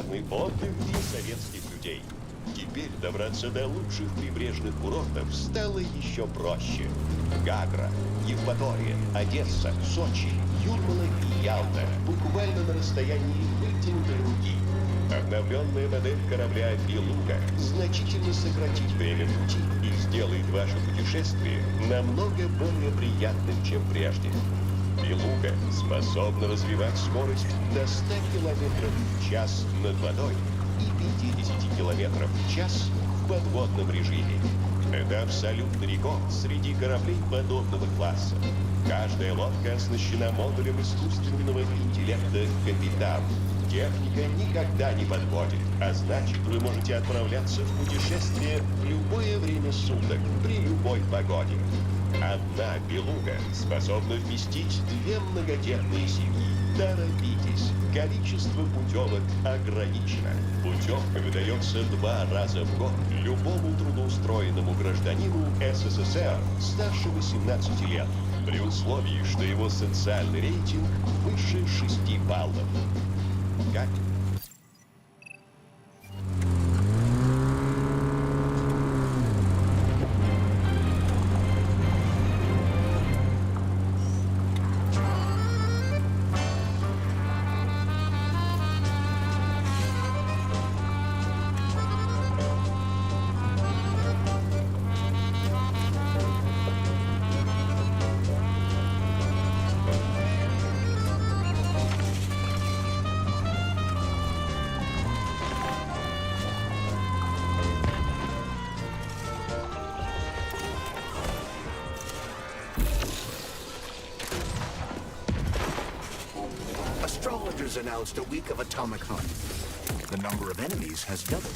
популярный отдых для советских людей. Теперь добраться до лучших прибрежных курортов стало еще проще. Гагра, Евпатория, Одесса, Сочи, Юрмала и Ялта буквально на расстоянии вытянутой руки. Обновленная модель корабля «Белуга» значительно сократит время пути и сделает ваше путешествие намного более приятным, чем прежде. «Белуга» способна развивать скорость до 100 км в час над водой и 50 км в час в подводном режиме. Это абсолютный рекорд среди кораблей подобного класса. Каждая лодка оснащена модулем искусственного интеллекта «Капитан». Техника никогда не подводит, а значит, вы можете отправляться в путешествие в любое время суток, при любой погоде. Одна «Белуга» способна вместить 2 многодетные семьи. Торопитесь, количество путевок ограничено. Путевка выдается 2 раза в год любому трудоустроенному гражданину СССР старше 18 лет, при условии, что его социальный рейтинг выше 6 баллов. Как? Astrologers announced a week of atomic hunt. The number of enemies has doubled.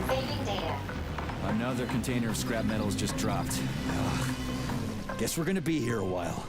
Saving data. Another container of scrap metals just dropped. Ugh. Guess we're gonna be here a while.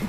How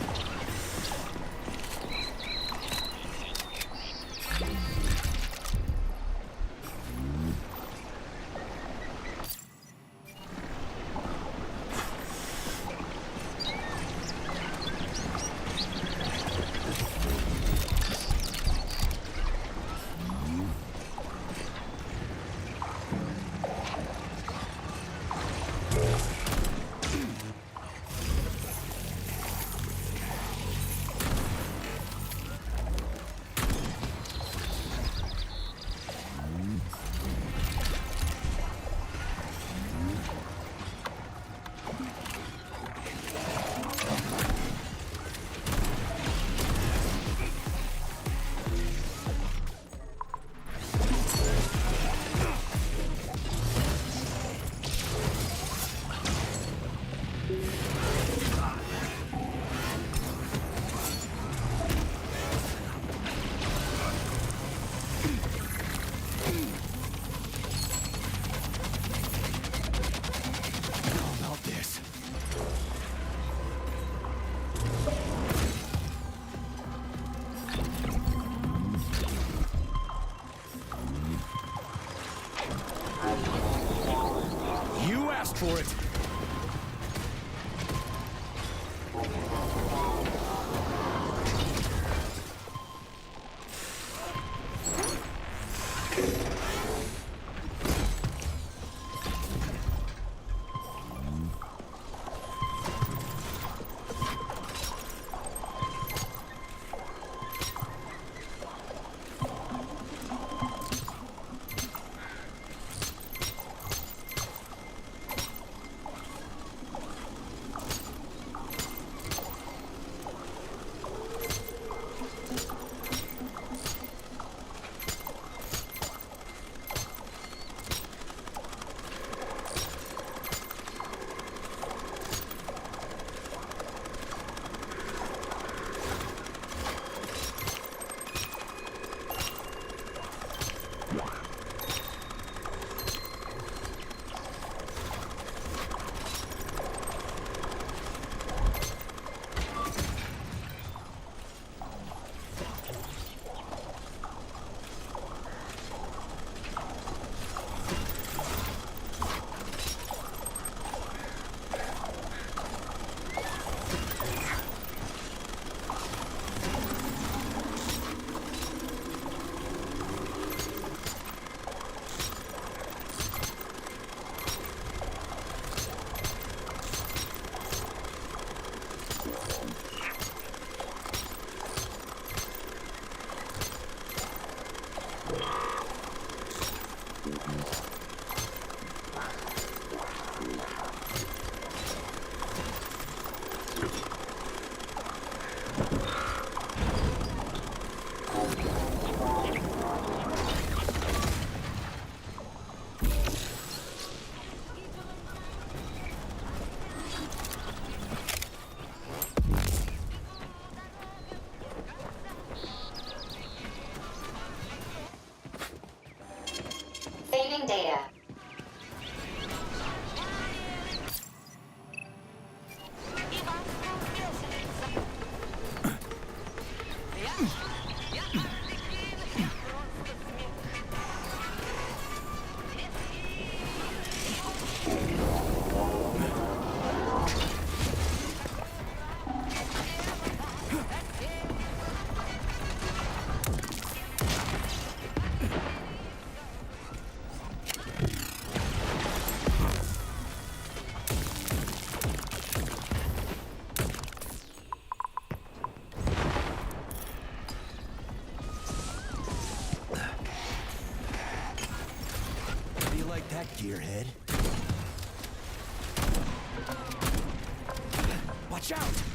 about this? You asked for it. Saving data. How do you like that, gearhead? Watch out!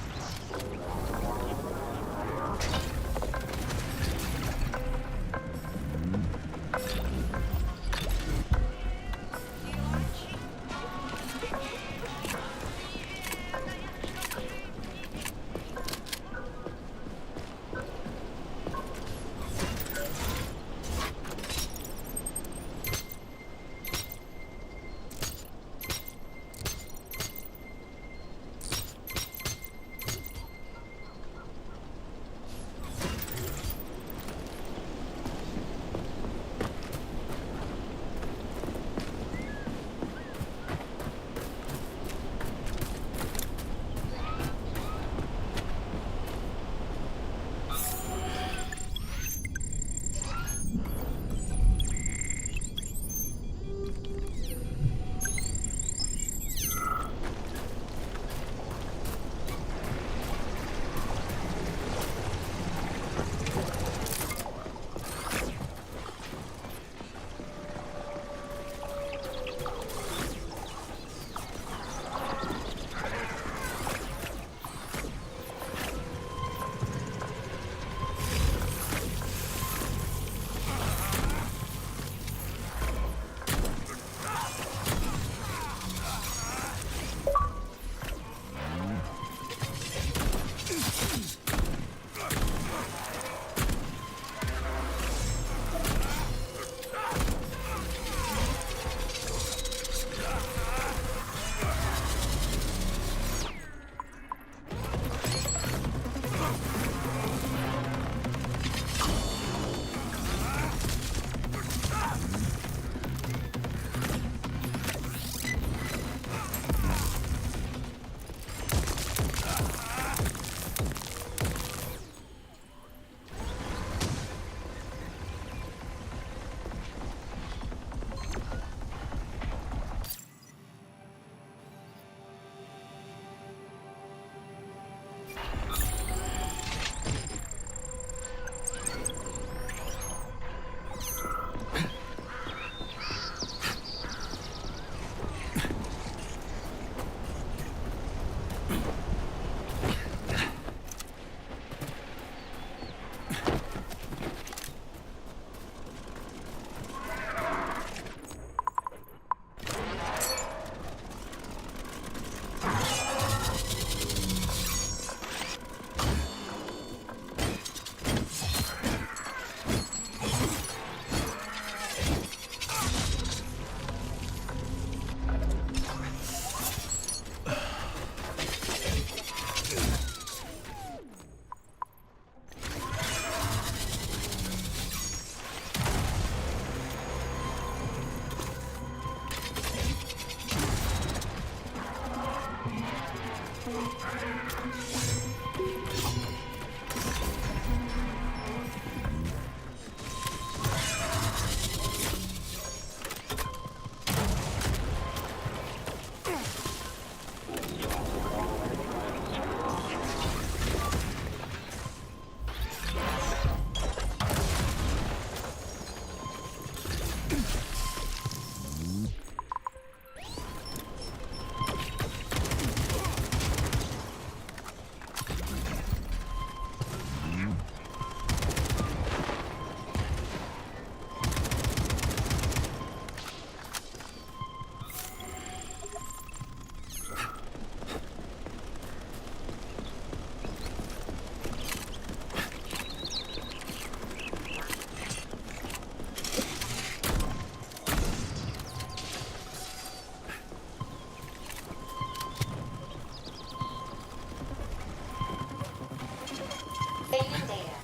Saving data.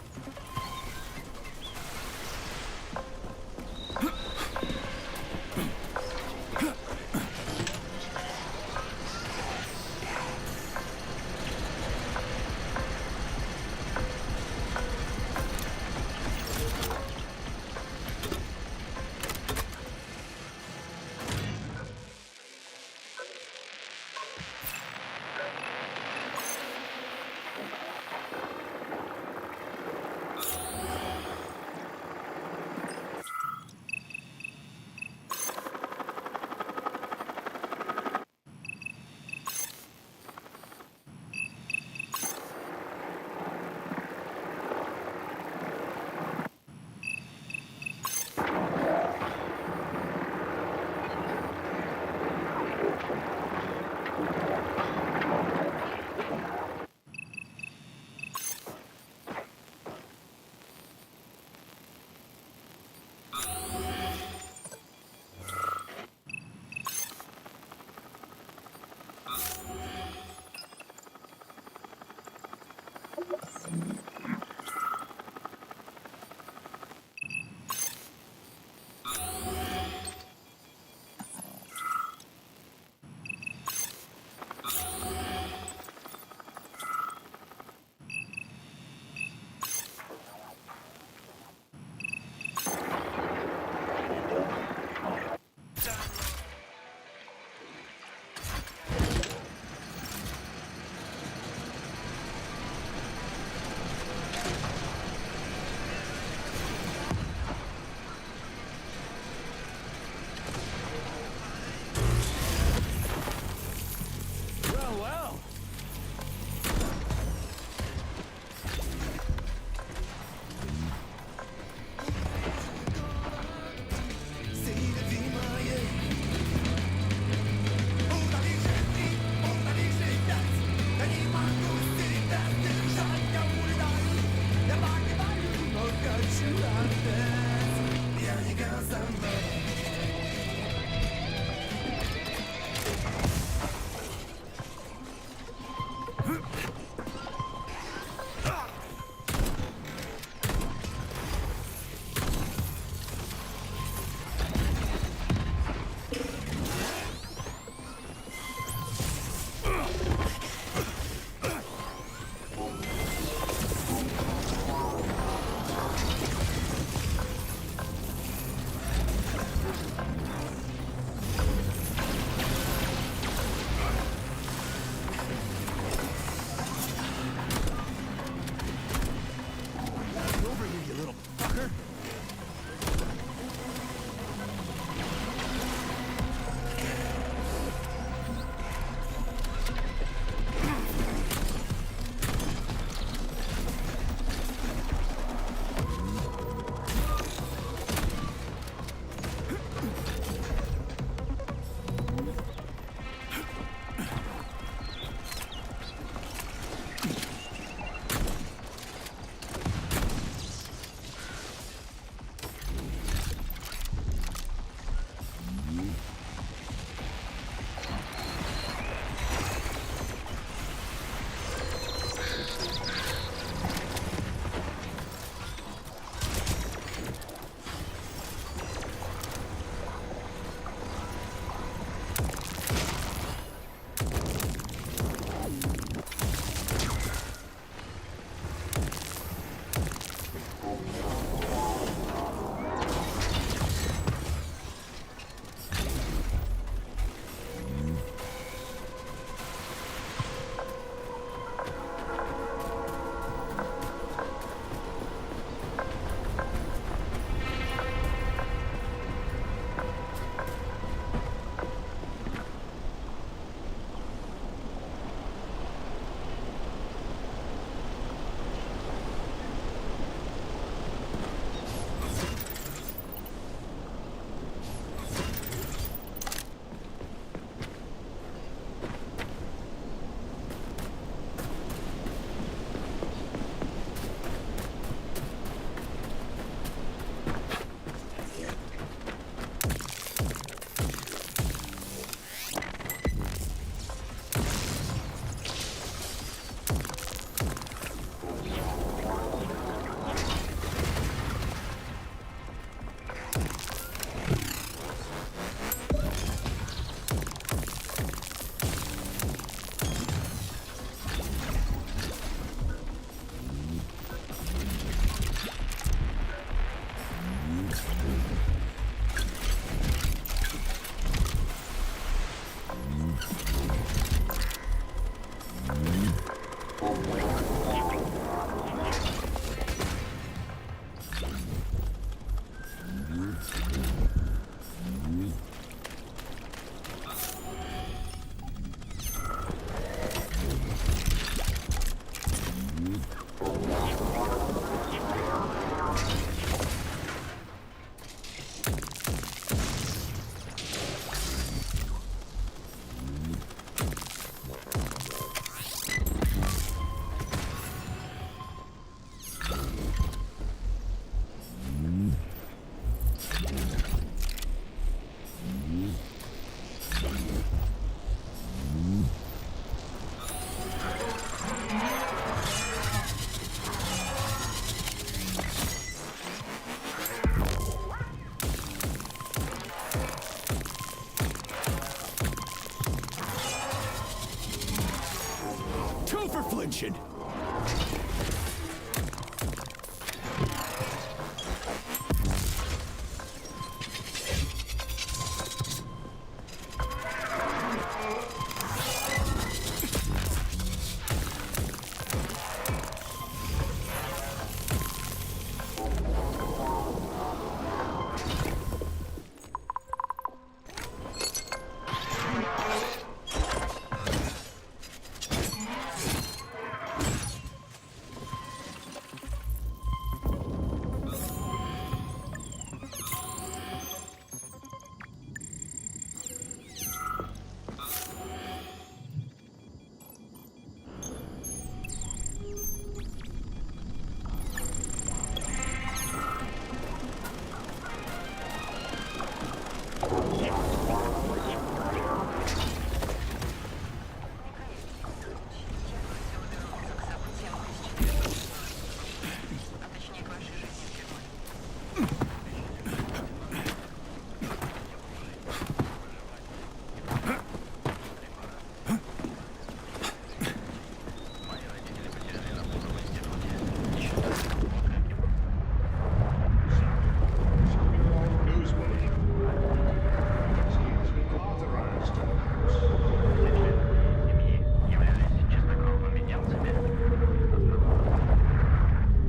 Two for flinching.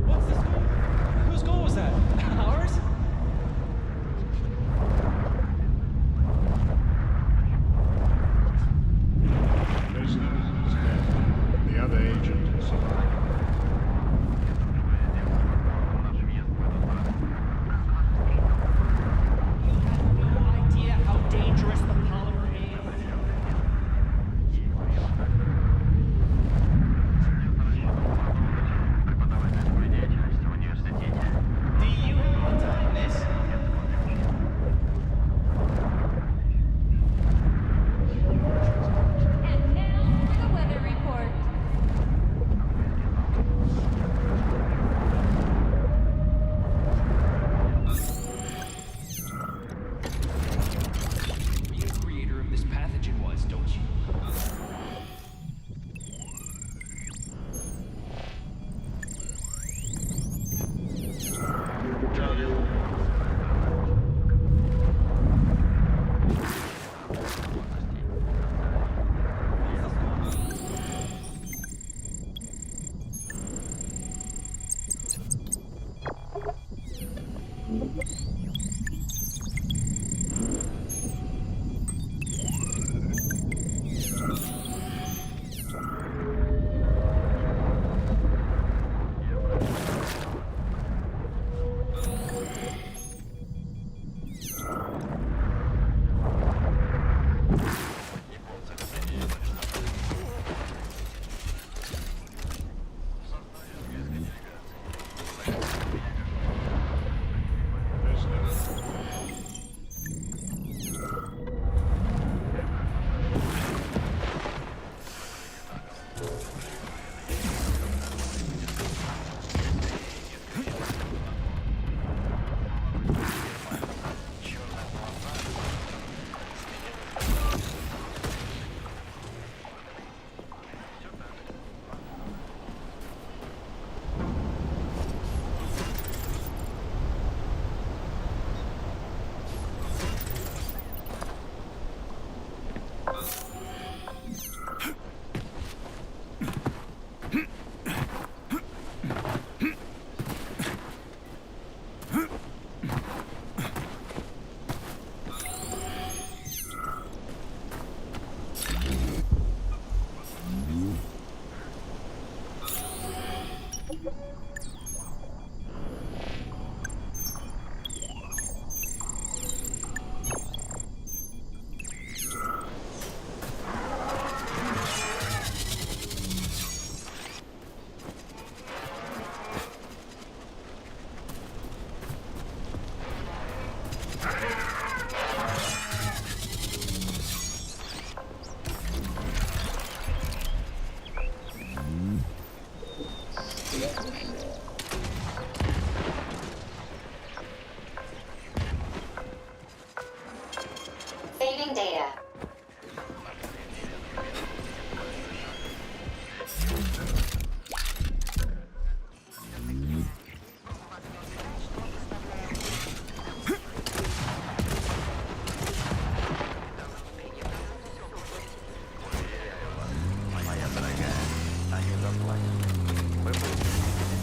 What's the score? Whose goal was that? Ours? Prisoner is dead. The other agent survived. No idea how dangerous the polymer is. Do you have to time this? And now for the weather report. Saving data. Моя дорогая, они заплатят. Вы будете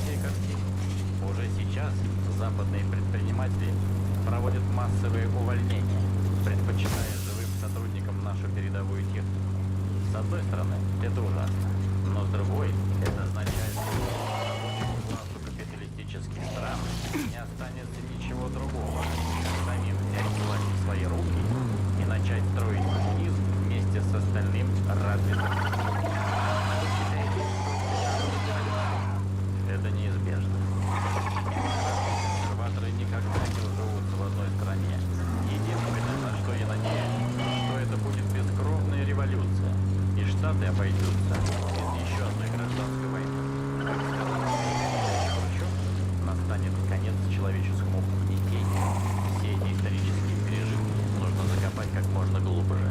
всей картины. Уже сейчас западные предприниматели проводят массовые увольнения, предпочитая живым сотрудникам нашу передовую технику. С одной стороны, это ужасно, но с другой, это означает, что рабочему классу капиталистических стран не останется ничего другого, как самим взять власть в свои руки и начать строить коммунизм вместе с остальным развитым. Это неизбежно. Консерваторы никогда не уживутся в одной стране. Единственное, на что я надеюсь, что это будет бескровная революция, и Штаты обойдутся без еще одной гражданской войны. Как сказал Хрущев, настанет конец человеческому угнетению. Все эти исторические пережитки нужно закопать как можно глубже.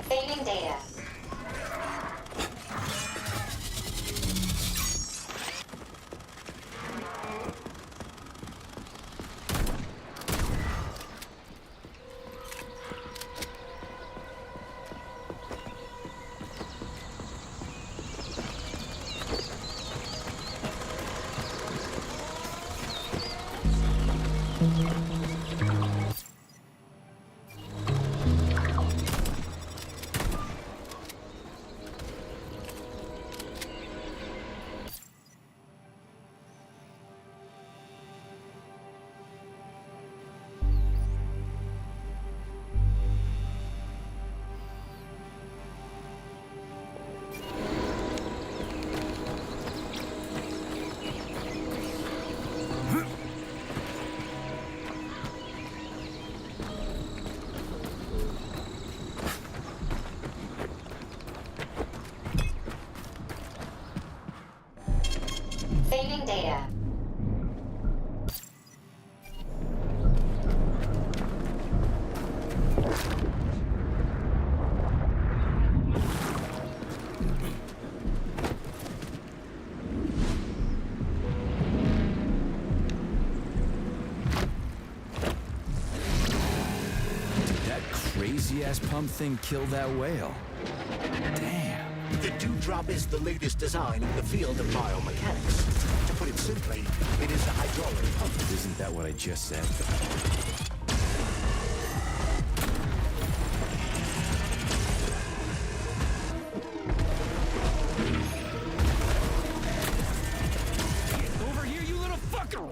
Saving data. Saving data. That crazy-ass pump thing killed that whale. Damn. The Dewdrop is the latest design in the field of biomechanics. To put it simply, it is a hydraulic pump. Isn't that what I just said? Over here, you little fucker!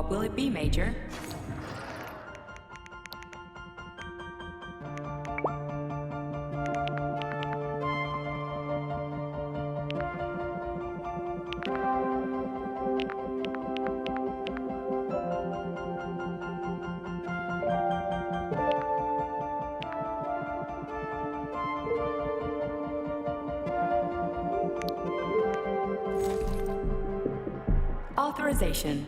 What will it be, Major? Authorization.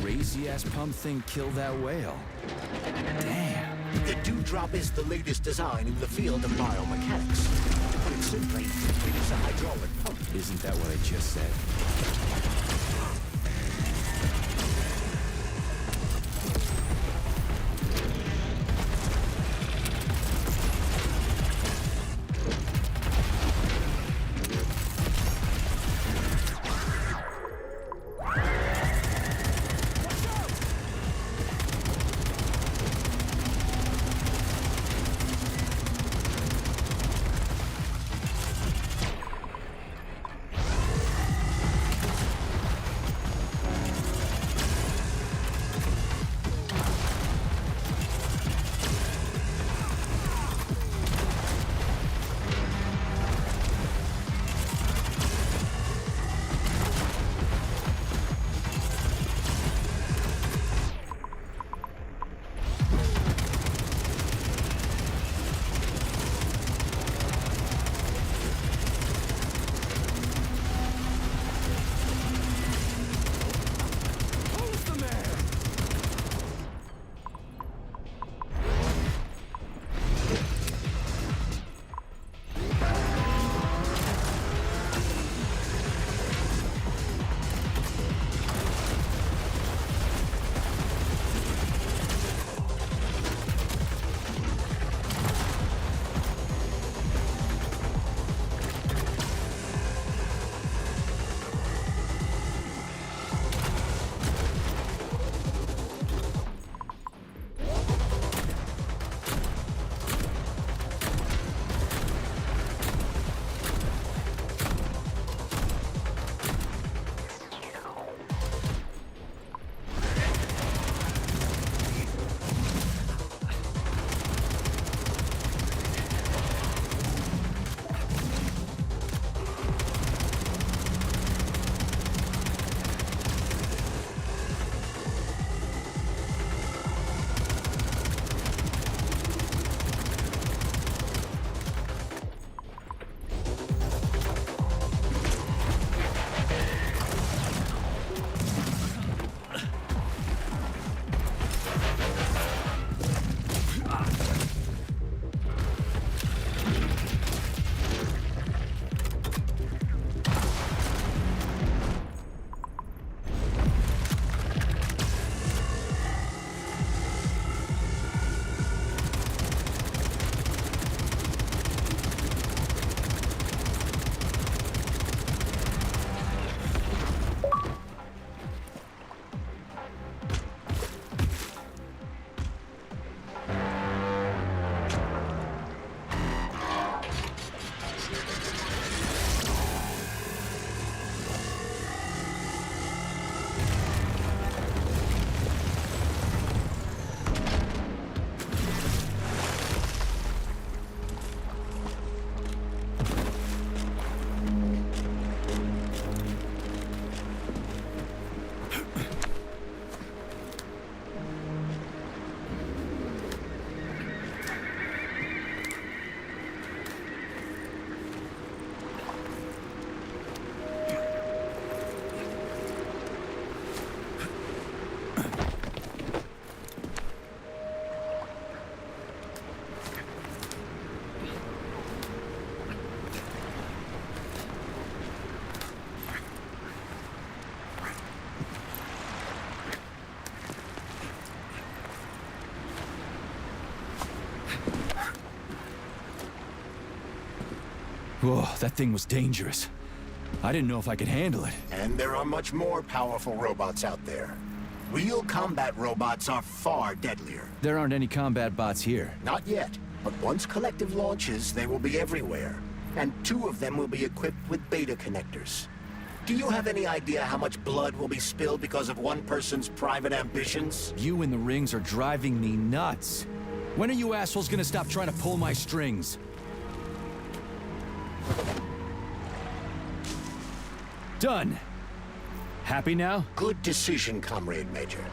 Crazy-ass pump thing kill that whale. Damn. The Dewdrop is the latest design in the field of biomechanics. To put it simply, it is a hydraulic pump. Isn't that what I just said? Whoa, that thing was dangerous. I didn't know if I could handle it. And there are much more powerful robots out there. Real combat robots are far deadlier. There aren't any combat bots here. Not yet, but once Collective launches, they will be everywhere. And 2 of them will be equipped with beta connectors. Do you have any idea how much blood will be spilled because of one person's private ambitions? You in the rings are driving me nuts. When are you assholes gonna stop trying to pull my strings? Done. Happy now? Good decision, Comrade Major.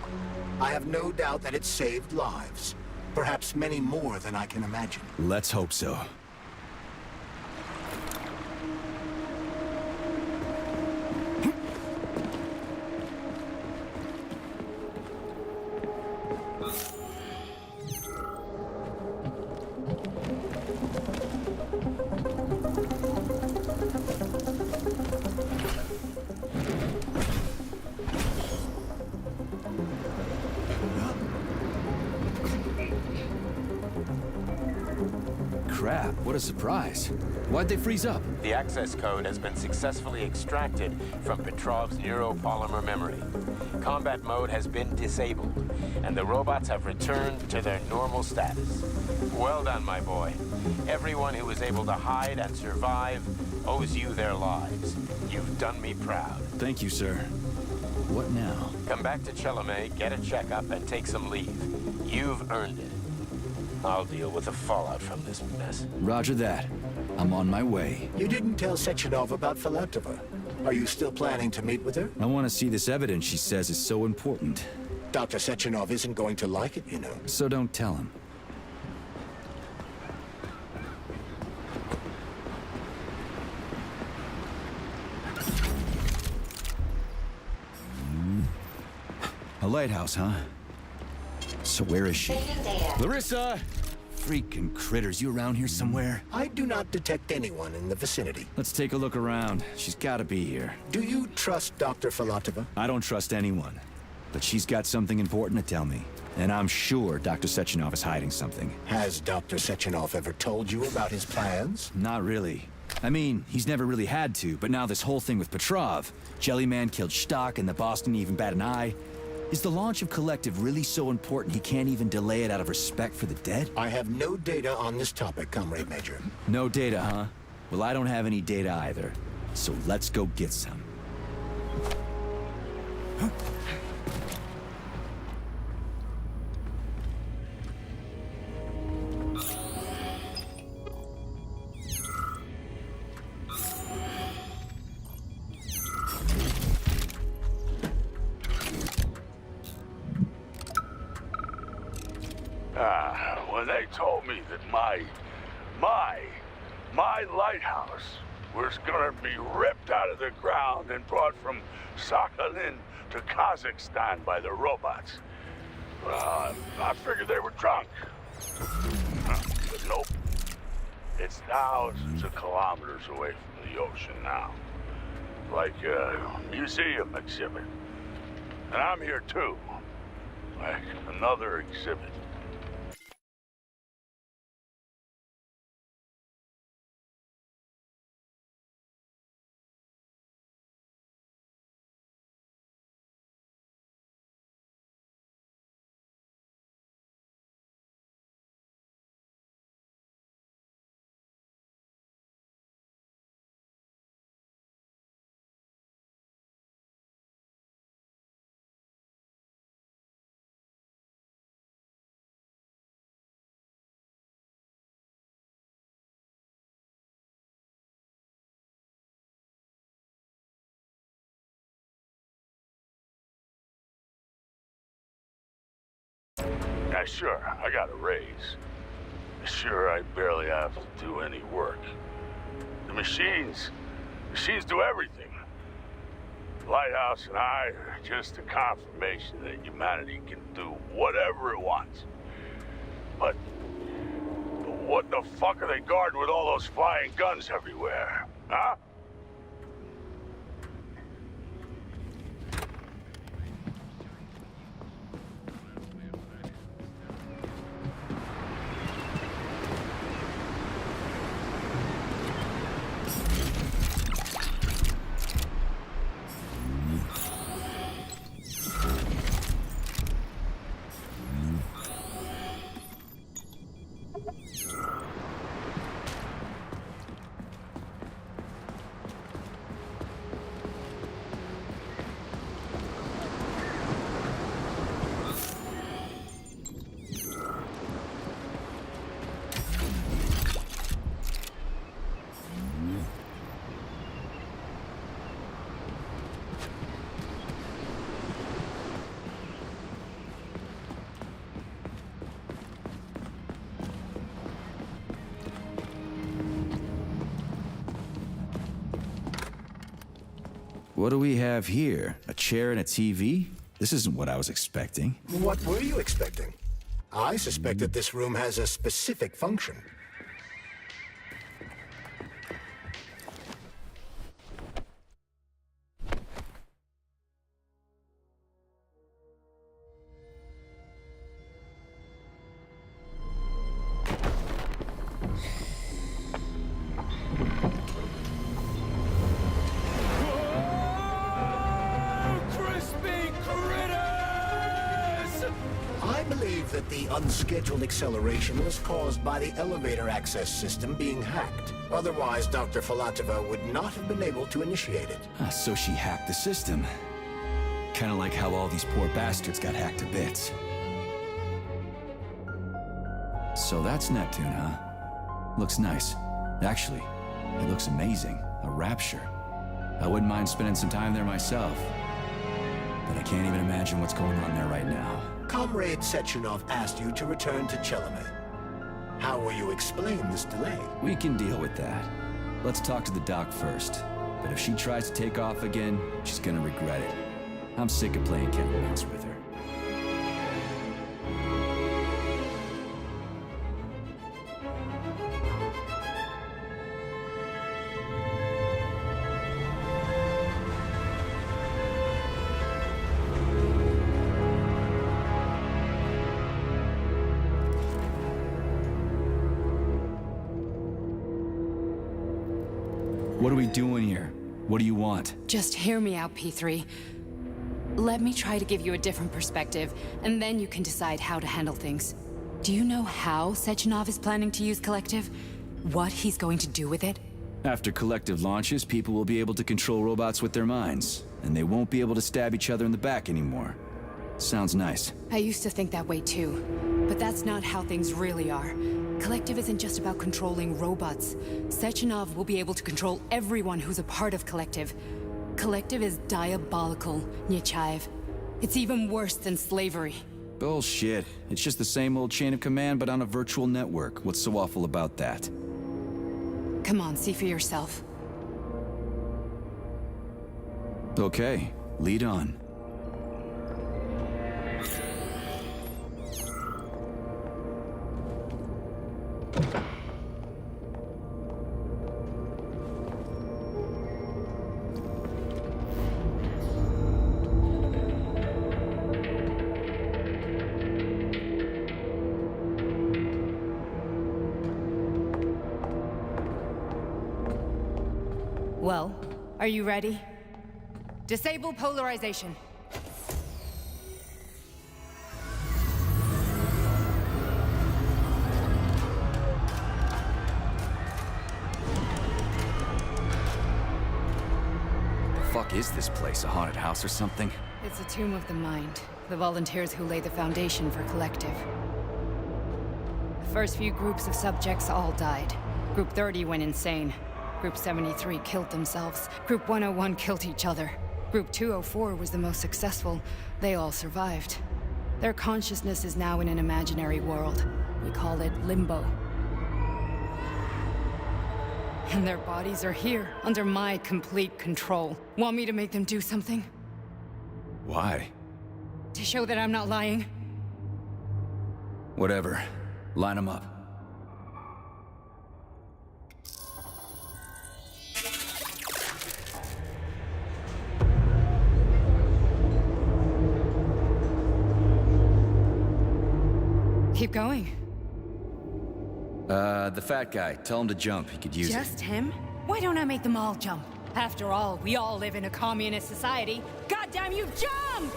I have no doubt that it saved lives. Perhaps many more than I can imagine. Let's hope so. Crap, what a surprise. Why'd they freeze up? The access code has been successfully extracted from Petrov's neuropolymer memory. Combat mode has been disabled, and the robots have returned to their normal status. Well done, my boy. Everyone who was able to hide and survive owes you their lives. You've done me proud. Thank you, sir. What now? Come back to Chelome, get a checkup, and take some leave. You've earned it. I'll deal with the fallout from this mess. Roger that. I'm on my way. You didn't tell Sechenov about Filatova. Are you still planning to meet with her? I want to see this evidence she says is so important. Dr. Sechenov isn't going to like it, you know. So don't tell him. A lighthouse, huh? So where is she? Saving data. Larissa! Freaking critters, you around here somewhere? I do not detect anyone in the vicinity. Let's take a look around. She's gotta be here. Do you trust Dr. Filatova? I don't trust anyone. But she's got something important to tell me. And I'm sure Dr. Sechenov is hiding something. Has Dr. Sechenov ever told you about his plans? Not really. I mean, he's never really had to, but now this whole thing with Petrov, Jellyman killed Stock and the boss didn't even bat an eye. Is the launch of Collective really so important he can't even delay it out of respect for the dead? I have no data on this topic, Comrade Major. No data, huh? Well, I don't have any data either. So let's go get some. When they told me that my lighthouse was gonna be ripped out of the ground and brought from Sakhalin to Kazakhstan by the robots, I figured they were drunk. But nope. It's thousands of kilometers away from the ocean now. Like a museum exhibit. And I'm here too. Like another exhibit. Yeah, sure, I got a raise. Sure, I barely have to do any work. The machines do everything. Lighthouse and I are just a confirmation that humanity can do whatever it wants. But what the fuck are they guarding with all those flying guns everywhere, huh? What do we have here? A chair and a TV? This isn't what I was expecting. What were you expecting? I suspect that this room has a specific function. I believe that the unscheduled acceleration was caused by the elevator access system being hacked. Otherwise, Dr. Filatova would not have been able to initiate it. So she hacked the system. Kinda like how all these poor bastards got hacked to bits. So that's Neptune, huh? Looks nice. Actually, it looks amazing. A rapture. I wouldn't mind spending some time there myself. But I can't even imagine what's going on there right now. Comrade Sechenov asked you to return to Chelomey. How will you explain this delay? We can deal with that. Let's talk to the doc first. But if she tries to take off again, she's gonna regret it. I'm sick of playing cat and mouse with her. What are we doing here? What do you want? Just hear me out, P3. Let me try to give you a different perspective, and then you can decide how to handle things. Do you know how Sechenov is planning to use Collective? What he's going to do with it? After Collective launches, people will be able to control robots with their minds, and they won't be able to stab each other in the back anymore. Sounds nice. I used to think that way too, but that's not how things really are. Collective isn't just about controlling robots. Sechenov will be able to control everyone who's a part of Collective. Collective is diabolical, Nechayev. It's even worse than slavery. Bullshit. It's just the same old chain of command, but on a virtual network. What's so awful about that? Come on, see for yourself. Okay, lead on. Well, are you ready? Disable polarization. Fuck is this place? A haunted house or something? It's a tomb of the mind. The volunteers who lay the foundation for Collective. The first few groups of subjects all died. Group 30 went insane. Group 73 killed themselves. Group 101 killed each other. Group 204 was the most successful. They all survived. Their consciousness is now in an imaginary world. We call it Limbo. And their bodies are here, under my complete control. Want me to make them do something? Why? To show that I'm not lying? Whatever. Line them up. Keep going. The fat guy. Tell him to jump. He could use it. Just him? Why don't I make them all jump? After all, we all live in a communist society. Goddamn you, jump!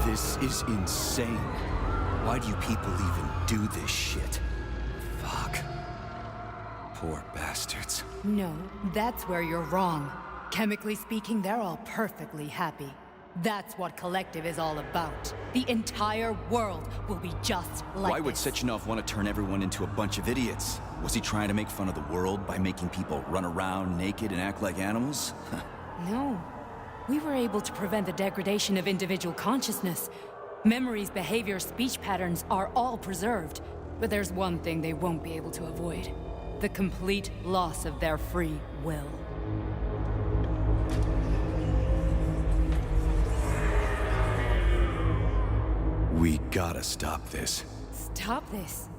This is insane. Why do you people even do this shit? Fuck. Poor bastards. No, that's where you're wrong. Chemically speaking, they're all perfectly happy. That's what Collective is all about. The entire world will be just like Why would this. Sechenov want to turn everyone into a bunch of idiots? Was he trying to make fun of the world by making people run around naked and act like animals? No. We were able to prevent the degradation of individual consciousness. Memories, behavior, speech patterns are all preserved. But there's one thing they won't be able to avoid. The complete loss of their free will. We gotta stop this. Stop this.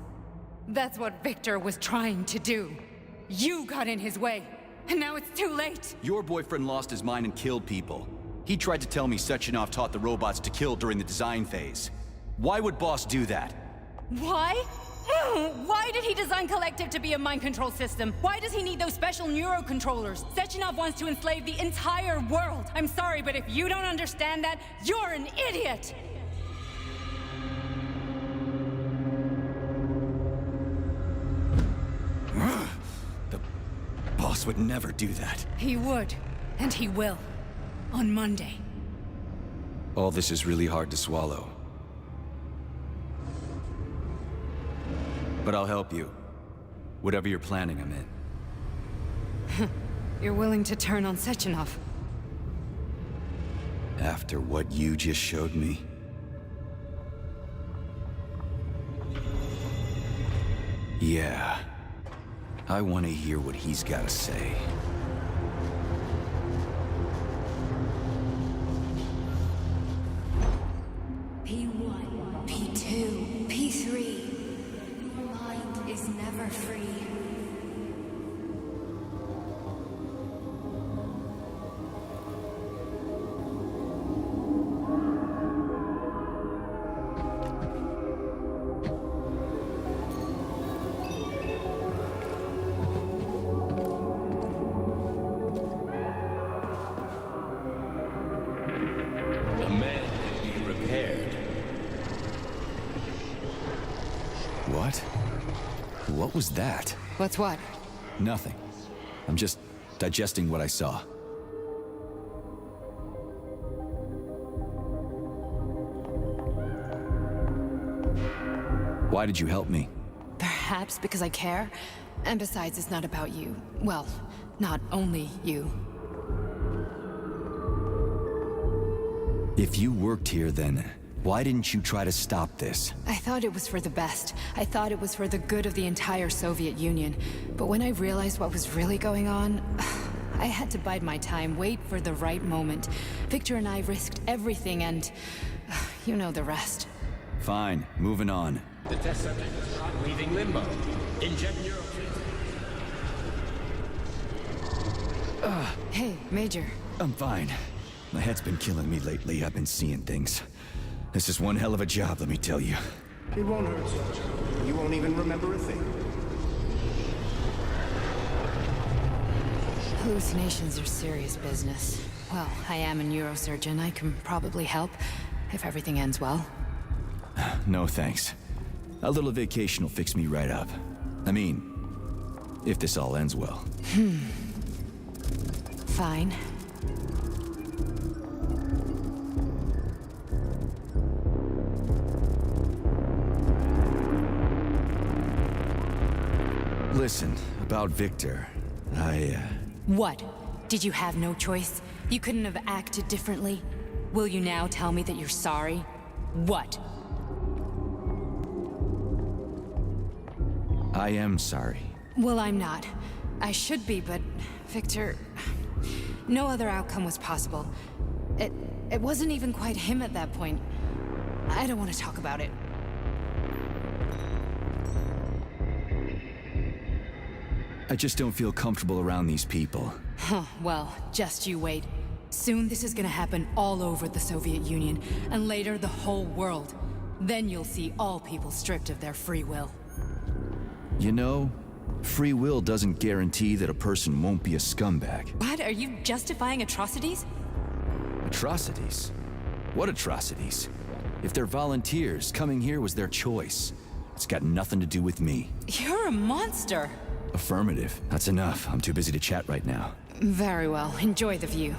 That's what Victor was trying to do. You got in his way, and now it's too late. Your boyfriend lost his mind and killed people. He tried to tell me Sechenov taught the robots to kill during the design phase. Why would Boss do that? Why? Why did he design Collective to be a mind control system? Why does he need those special neurocontrollers? Sechenov wants to enslave the entire world. I'm sorry, but if you don't understand that, you're an idiot! The Boss would never do that. He would, and he will. On Monday. All this is really hard to swallow. But I'll help you. Whatever you're planning, I'm in. You're willing to turn on Sechenov? After what you just showed me? Yeah. I want to hear what he's got to say. P1, P2, P3. Your mind is never free. What? What was that? What's what? Nothing. I'm just digesting what I saw. Why did you help me? Perhaps because I care. And besides, it's not about you. Well, not only you. If you worked here, then why didn't you try to stop this? I thought it was for the best. I thought it was for the good of the entire Soviet Union. But when I realized what was really going on, I had to bide my time, wait for the right moment. Victor and I risked everything and you know the rest. Fine, moving on. The test subject is not leaving limbo. Inject neurofeed. Hey, Major. I'm fine. My head's been killing me lately. I've been seeing things. This is one hell of a job, let me tell you. It won't hurt, Sergeant. You won't even remember a thing. Hallucinations are serious business. Well, I am a neurosurgeon. I can probably help, if everything ends well. No thanks. A little vacation will fix me right up. I mean, if this all ends well. Fine. Listen, about Victor, What? Did you have no choice? You couldn't have acted differently? Will you now tell me that you're sorry? What? I am sorry. Well, I'm not. I should be, but Victor... No other outcome was possible. It wasn't even quite him at that point. I don't want to talk about it. I just don't feel comfortable around these people. Huh, well, just you wait. Soon this is gonna happen all over the Soviet Union, and later the whole world. Then you'll see all people stripped of their free will. You know, free will doesn't guarantee that a person won't be a scumbag. What? Are you justifying atrocities? Atrocities? What atrocities? If they're volunteers, coming here was their choice. It's got nothing to do with me. You're a monster! Affirmative. That's enough. I'm too busy to chat right now. Very well. Enjoy the view.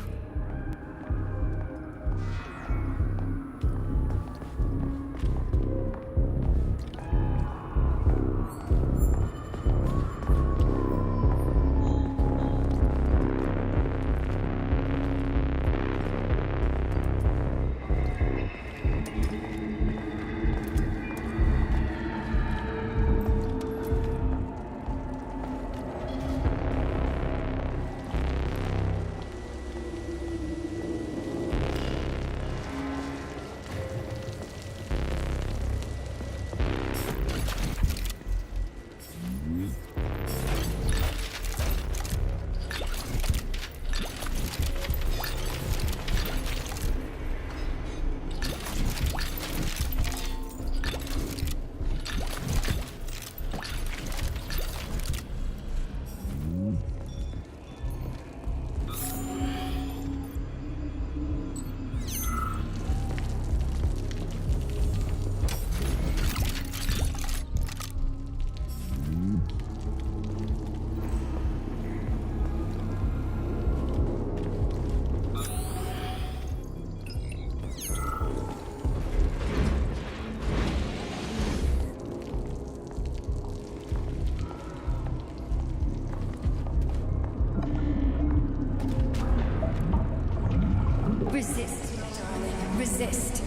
Resist, my darling. Resist.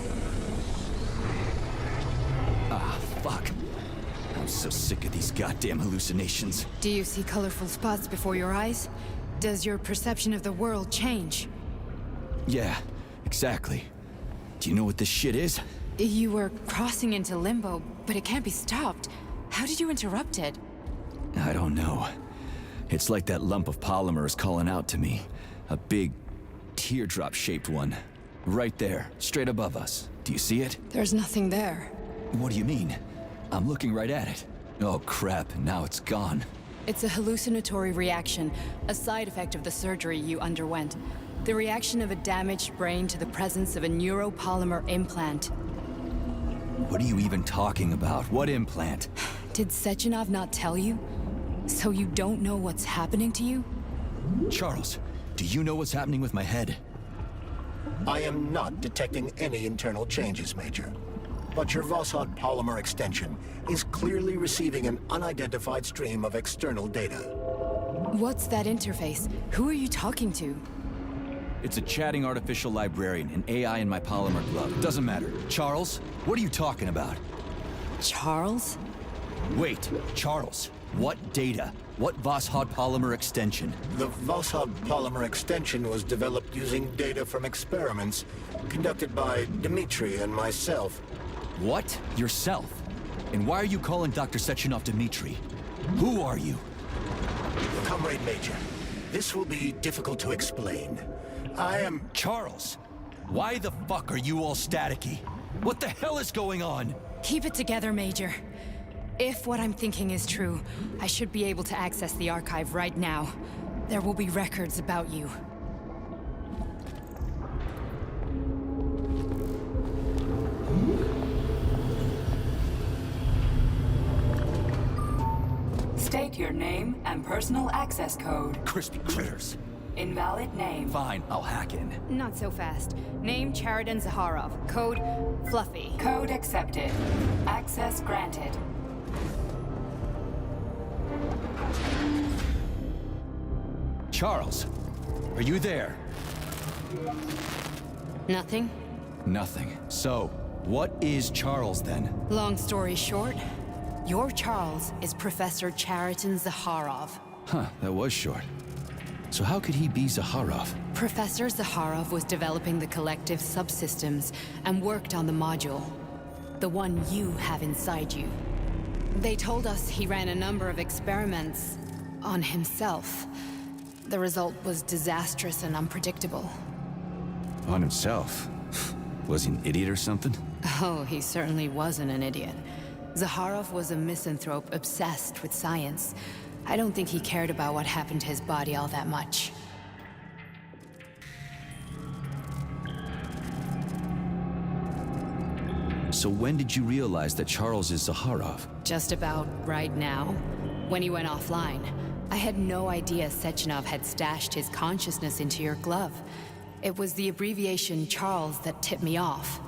Ah, fuck. I'm so sick of these goddamn hallucinations. Do you see colorful spots before your eyes? Does your perception of the world change? Yeah, exactly. Do you know what this shit is? You were crossing into limbo, but it can't be stopped. How did you interrupt it? I don't know. It's like that lump of polymer is calling out to me. A big, teardrop-shaped one. Right there, straight above us. Do you see it? There's nothing there. What do you mean? I'm looking right at it. Oh crap, now it's gone. It's a hallucinatory reaction, a side effect of the surgery you underwent. The reaction of a damaged brain to the presence of a neuropolymer implant. What are you even talking about? What implant? Did Sechenov not tell you? So you don't know what's happening to you? Charles, do you know what's happening with my head? I am not detecting any internal changes, Major. But your Voshod polymer extension is clearly receiving an unidentified stream of external data. What's that interface? Who are you talking to? It's a chatting artificial librarian, an AI in my polymer glove. Doesn't matter. Charles, what are you talking about? Charles? Wait, Charles, what data? What Voshod polymer extension? The Voshod polymer extension was developed using data from experiments conducted by Dmitri and myself. What? Yourself? And why are you calling Dr. Sechenov Dmitri? Who are you? Comrade Major, this will be difficult to explain. I am... Charles, why the fuck are you all staticky? What the hell is going on? Keep it together, Major. If what I'm thinking is true, I should be able to access the archive right now. There will be records about you. State your name and personal access code. Crispy critters. Invalid name. Fine, I'll hack in. Not so fast. Name Chariton Zaharov. Code Fluffy. Code accepted. Access granted. Charles, are you there? Nothing? Nothing. So, what is Charles then? Long story short, your Charles is Professor Chariton Zaharov. Huh, that was short. So how could he be Zaharov? Professor Zaharov was developing the collective subsystems and worked on the module. The one you have inside you. They told us he ran a number of experiments on himself. The result was disastrous and unpredictable. On himself? Was he an idiot or something? Oh, he certainly wasn't an idiot. Zaharov was a misanthrope obsessed with science. I don't think he cared about what happened to his body all that much. So when did you realize that Charles is Zaharov? Just about right now, when he went offline. I had no idea Sechenov had stashed his consciousness into your glove. It was the abbreviation Charles that tipped me off.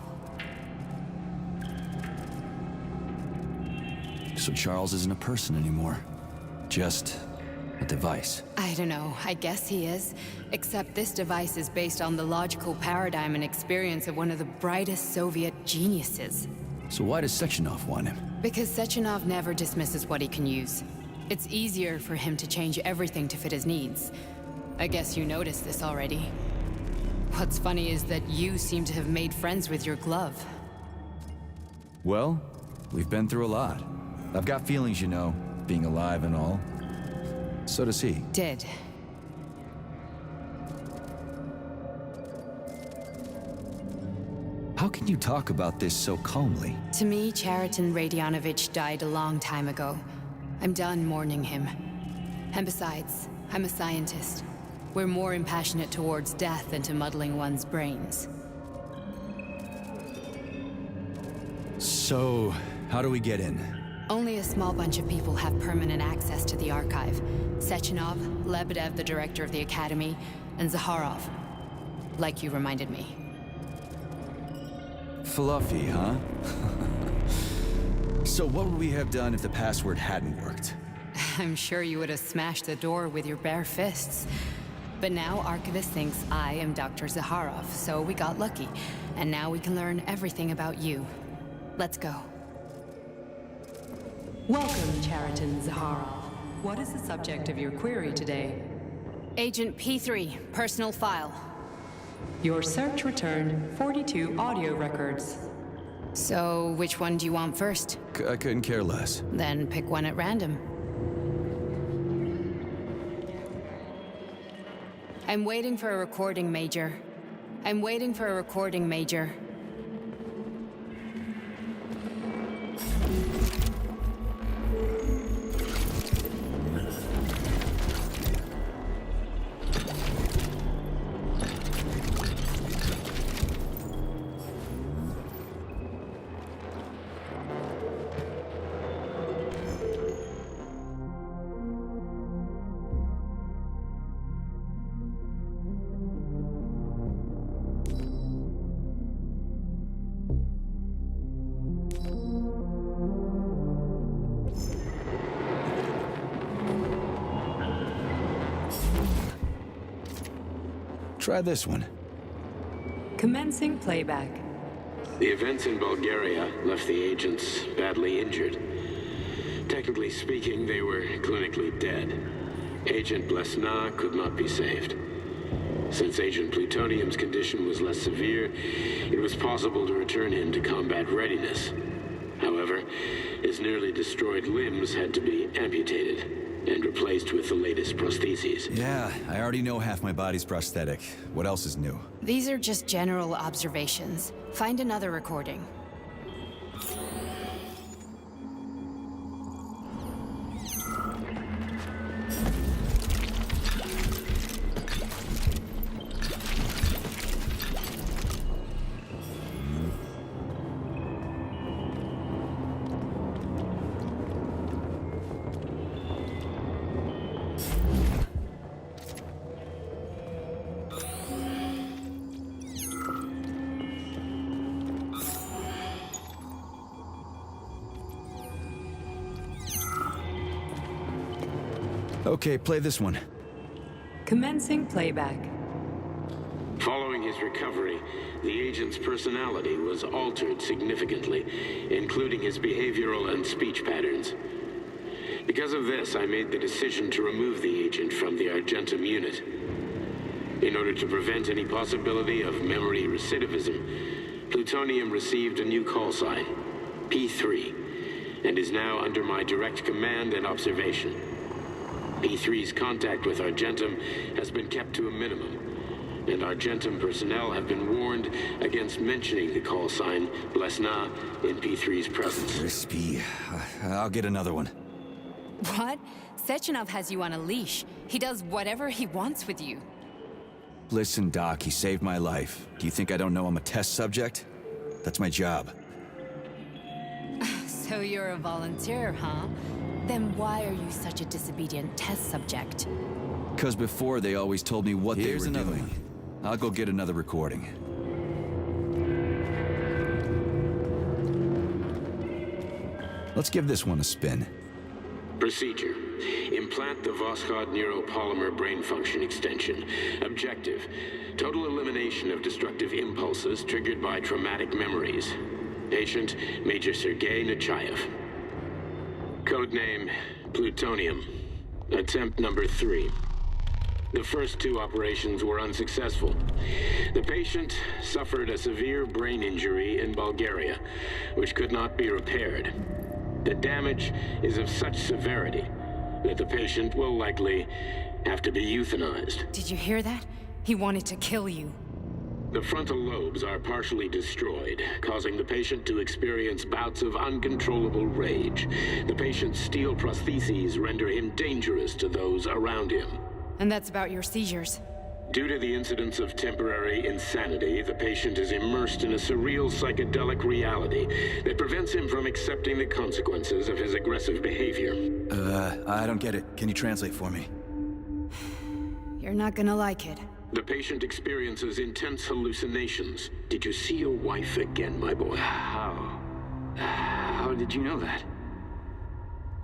So Charles isn't a person anymore. Just a device. I don't know, I guess he is. Except this device is based on the logical paradigm and experience of one of the brightest Soviet geniuses. So why does Sechenov want him? Because Sechenov never dismisses what he can use. It's easier for him to change everything to fit his needs. I guess you noticed this already. What's funny is that you seem to have made friends with your glove. Well, we've been through a lot. I've got feelings, you know, being alive and all. So does he. Did. How can you talk about this so calmly? To me, Chariton Radionovich died a long time ago. I'm done mourning him. And besides, I'm a scientist. We're more impassionate towards death than to muddling one's brains. So, how do we get in? Only a small bunch of people have permanent access to the archive. Sechenov, Lebedev, the director of the Academy, and Zaharov. Like you reminded me. Fluffy, huh? So what would we have done if the password hadn't worked? I'm sure you would have smashed the door with your bare fists. But now Archivist thinks I am Dr. Zaharov, so we got lucky. And now we can learn everything about you. Let's go. Welcome, Chariton Zaharov. What is the subject of your query today? Agent P3, personal file. Your search returned 42 audio records. So, which one do you want first? I couldn't care less. Then pick one at random. I'm waiting for a recording, Major. I'm waiting for a recording, Major. Try this one. Commencing playback. The events in Bulgaria left the agents badly injured. Technically speaking, they were clinically dead. Agent Blesna could not be saved. Since Agent Plutonium's condition was less severe, it was possible to return him to combat readiness. However, his nearly destroyed limbs had to be amputated and replaced with the latest prostheses. Yeah, I already know half my body's prosthetic. What else is new? These are just general observations. Find another recording. Okay, play this one. Commencing playback. Following his recovery, the agent's personality was altered significantly, including his behavioral and speech patterns. Because of this, I made the decision to remove the agent from the Argentum unit. In order to prevent any possibility of memory recidivism, Plutonium received a new call sign, P3, and is now under my direct command and observation. P3's contact with Argentum has been kept to a minimum, and Argentum personnel have been warned against mentioning the call sign Blesna in P3's presence. Crispy. I'll get another one. What? Sechenov has you on a leash. He does whatever he wants with you. Listen, Doc, he saved my life. Do you think I don't know I'm a test subject? That's my job. So you're a volunteer, huh? Then why are you such a disobedient test subject? Because before they always told me what they were doing. I'll go get another recording. Let's give this one a spin. Procedure. Implant the Voskhod neuropolymer brain function extension. Objective. Total elimination of destructive impulses triggered by traumatic memories. Patient, Major Sergei Nechayev. Codename, Plutonium. Attempt number 3. The first 2 operations were unsuccessful. The patient suffered a severe brain injury in Bulgaria, which could not be repaired. The damage is of such severity that the patient will likely have to be euthanized. Did you hear that? He wanted to kill you. The frontal lobes are partially destroyed, causing the patient to experience bouts of uncontrollable rage. The patient's steel prostheses render him dangerous to those around him. And that's about your seizures. Due to the incidence of temporary insanity, the patient is immersed in a surreal psychedelic reality that prevents him from accepting the consequences of his aggressive behavior. I don't get it. Can you translate for me? You're not gonna like it. The patient experiences intense hallucinations. Did you see your wife again, my boy? How did you know that?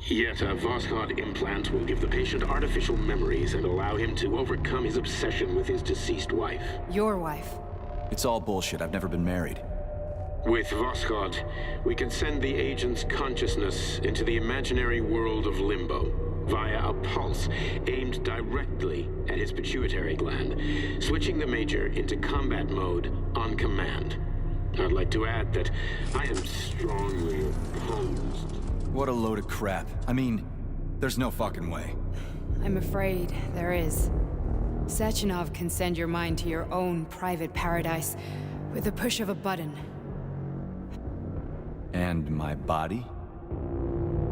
Yet a Voskhod implant will give the patient artificial memories and allow him to overcome his obsession with his deceased wife. Your wife. It's all bullshit. I've never been married. With Voskhod, we can send the agent's consciousness into the imaginary world of Limbo via a pulse aimed directly at his pituitary gland, switching the Major into combat mode on command. I'd like to add that I am strongly opposed. What a load of crap. I mean, there's no fucking way. I'm afraid there is. Sechenov can send your mind to your own private paradise with the push of a button. And my body?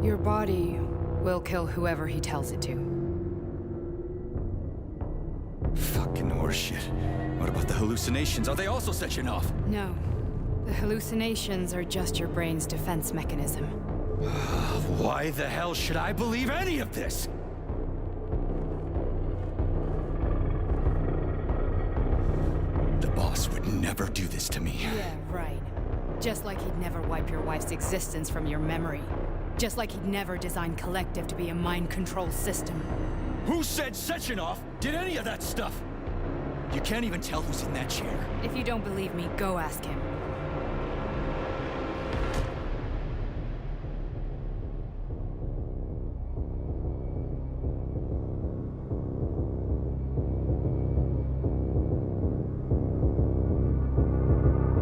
Your body will kill whoever he tells it to. Fucking horseshit. What about the hallucinations? Are they also Sechenov? No. The hallucinations are just your brain's defense mechanism. Why the hell should I believe any of this? The boss would never do this to me. Yeah, right. Just like he'd never wipe your wife's existence from your memory. Just like he'd never design Collective to be a mind control system. Who said Sechenov did any of that stuff? You can't even tell who's in that chair. If you don't believe me, go ask him.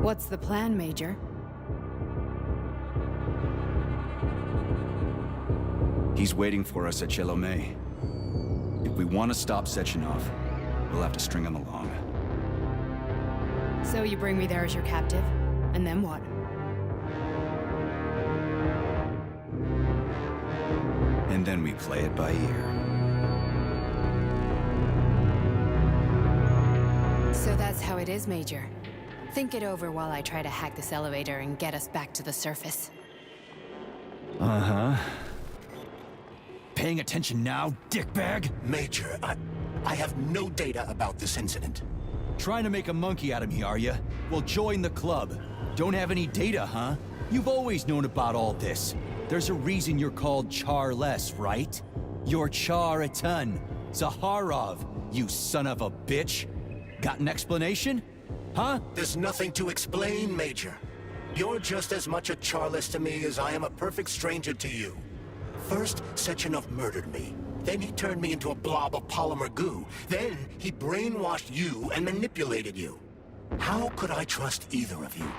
What's the plan, Major? He's waiting for us at Chelomey. If we want to stop Sechenov, we'll have to string him along. So you bring me there as your captive, and then what? And then we play it by ear. So that's how it is, Major. Think it over while I try to hack this elevator and get us back to the surface. Uh-huh. Paying attention now, dickbag? Major, I have no data about this incident. Trying to make a monkey out of me, are you? Well, join the club. Don't have any data, huh? You've always known about all this. There's a reason you're called Charless, right? You're Char-a-ton. Zaharov, you son of a bitch. Got an explanation? Huh? There's nothing to explain, Major. You're just as much a Charless to me as I am a perfect stranger to you. First, Sechenov murdered me. Then he turned me into a blob of polymer goo. Then he brainwashed you and manipulated you. How could I trust either of you?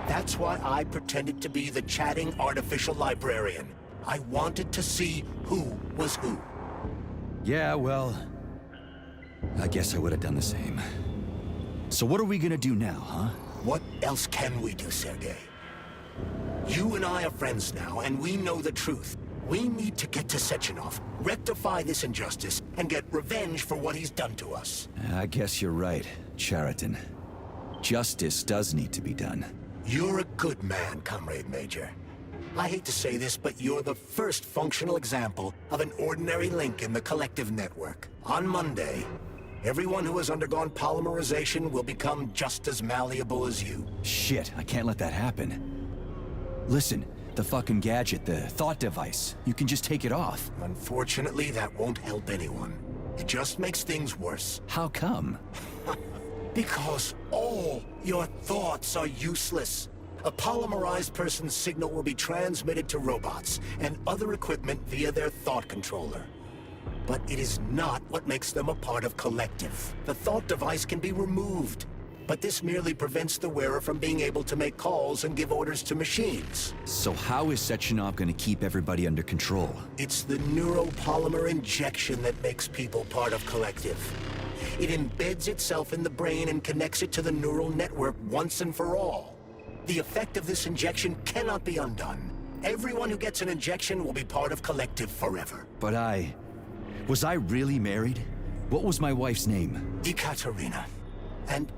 That's why I pretended to be the chatting artificial librarian. I wanted to see who was who. Yeah, well, I guess I would have done the same. So what are we gonna do now, huh? What else can we do, Sergei? You and I are friends now, and we know the truth. We need to get to Sechenov, rectify this injustice, and get revenge for what he's done to us. I guess you're right, Chariton. Justice does need to be done. You're a good man, Comrade Major. I hate to say this, but you're the first functional example of an ordinary link in the Collective network. On Monday, everyone who has undergone polymerization will become just as malleable as you. Shit, I can't let that happen. Listen, the fucking gadget, the thought device, you can just take it off. Unfortunately, that won't help anyone. It just makes things worse. How come? Because all your thoughts are useless. A polymerized person's signal will be transmitted to robots and other equipment via their thought controller. But it is not what makes them a part of Collective. The thought device can be removed, but this merely prevents the wearer from being able to make calls and give orders to machines. So how is Sechenov gonna keep everybody under control? It's the neuropolymer injection that makes people part of Collective. It embeds itself in the brain and connects it to the neural network once and for all. The effect of this injection cannot be undone. Everyone who gets an injection will be part of Collective forever. But was I really married? What was my wife's name? Ekaterina. And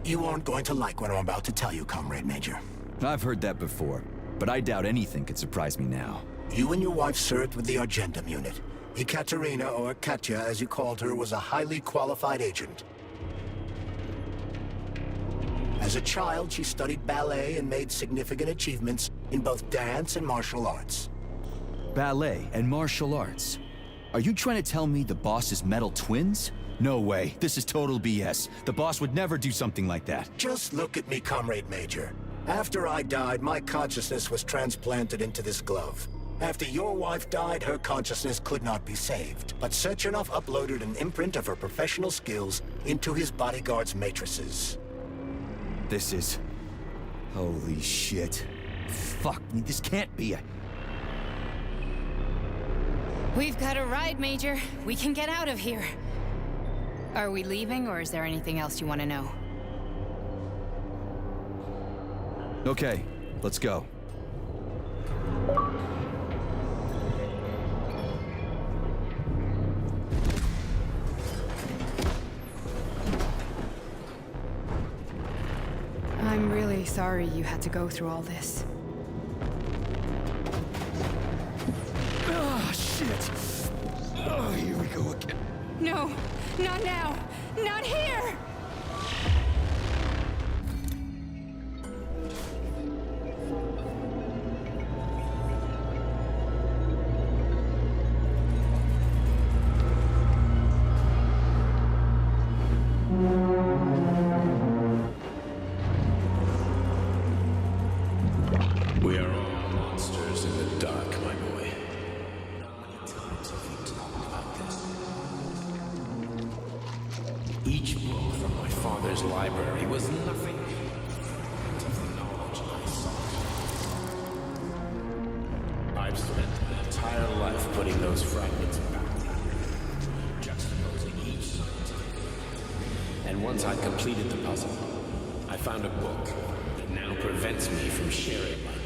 you aren't going to like what I'm about to tell you, Comrade Major. I've heard that before, but I doubt anything could surprise me now. You and your wife served with the Argentum unit. Ekaterina, or Katya as you called her, was a highly qualified agent. As a child, she studied ballet and made significant achievements in both dance and martial arts. ballet, and martial arts. Are you trying to tell me the boss is metal twins? No way. This is total BS. The boss would never do something like that. Just look at me, Comrade Major. After I died, my consciousness was transplanted into this glove. After your wife died, her consciousness could not be saved. But Sechenov uploaded an imprint of her professional skills into his bodyguard's matrices. This is... Holy shit. Fuck me, this can't be a... We've got a ride, Major. We can get out of here. Are we leaving, or is there anything else you want to know? Okay, let's go. I'm really sorry you had to go through all this. Oh, shit. Oh, here we go again. No, not now. Not here! We are all monsters in the dark, my boy. How many times have you talked about this? Each book from my father's library was nothing of the knowledge I sought. I've spent an entire life putting those fragments back together, juxtaposing each scientific. And once I'd completed the puzzle, I found a book that now prevents me from sharing my knowledge.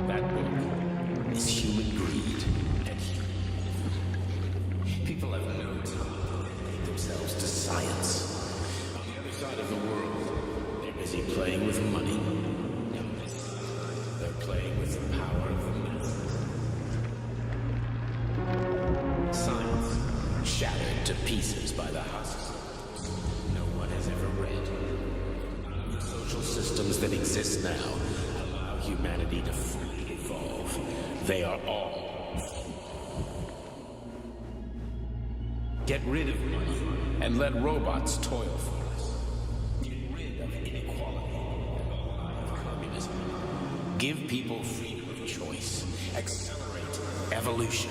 That book is human greed and human. People have no time to dedicate themselves to science. On the other side of the world, they're busy playing with money. On this side, they're playing with the power of the mass. Science shattered to pieces by the husks no one has ever read. The social systems that exist now allow humanity to fully evolve. They are all. Get rid of money and let robots toil for us. Get rid of inequality and the lie of communism. Give people freedom of choice. Accelerate evolution.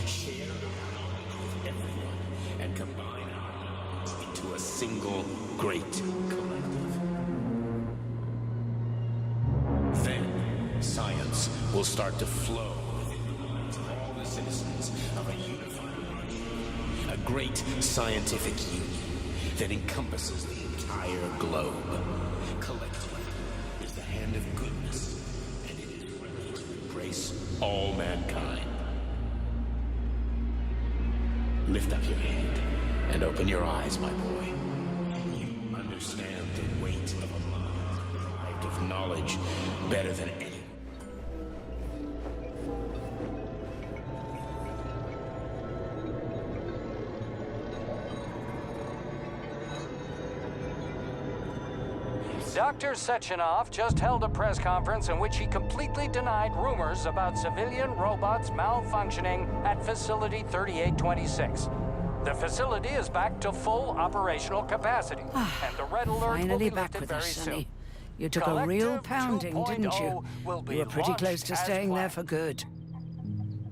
Share knowledge with everyone and combine our minds into a single great collective. Then science will start to flow within the minds of all the citizens of a unified nation. A great scientific union that encompasses the entire globe. Collective is the hand of goodness, and it is ready to embrace all mankind. Lift up your head and open your eyes, my boy. You understand the weight of a mind deprived of knowledge better than anyone. Dr. Sechenov just held a press conference in which he completely denied rumors about civilian robots malfunctioning at Facility 3826. The facility is back to full operational capacity, and the red alert will Finally be back lifted with very us, soon. Sonny. You took a real Collective pounding, didn't you? 2.0 will be You were pretty launched close to as staying there planned. for good.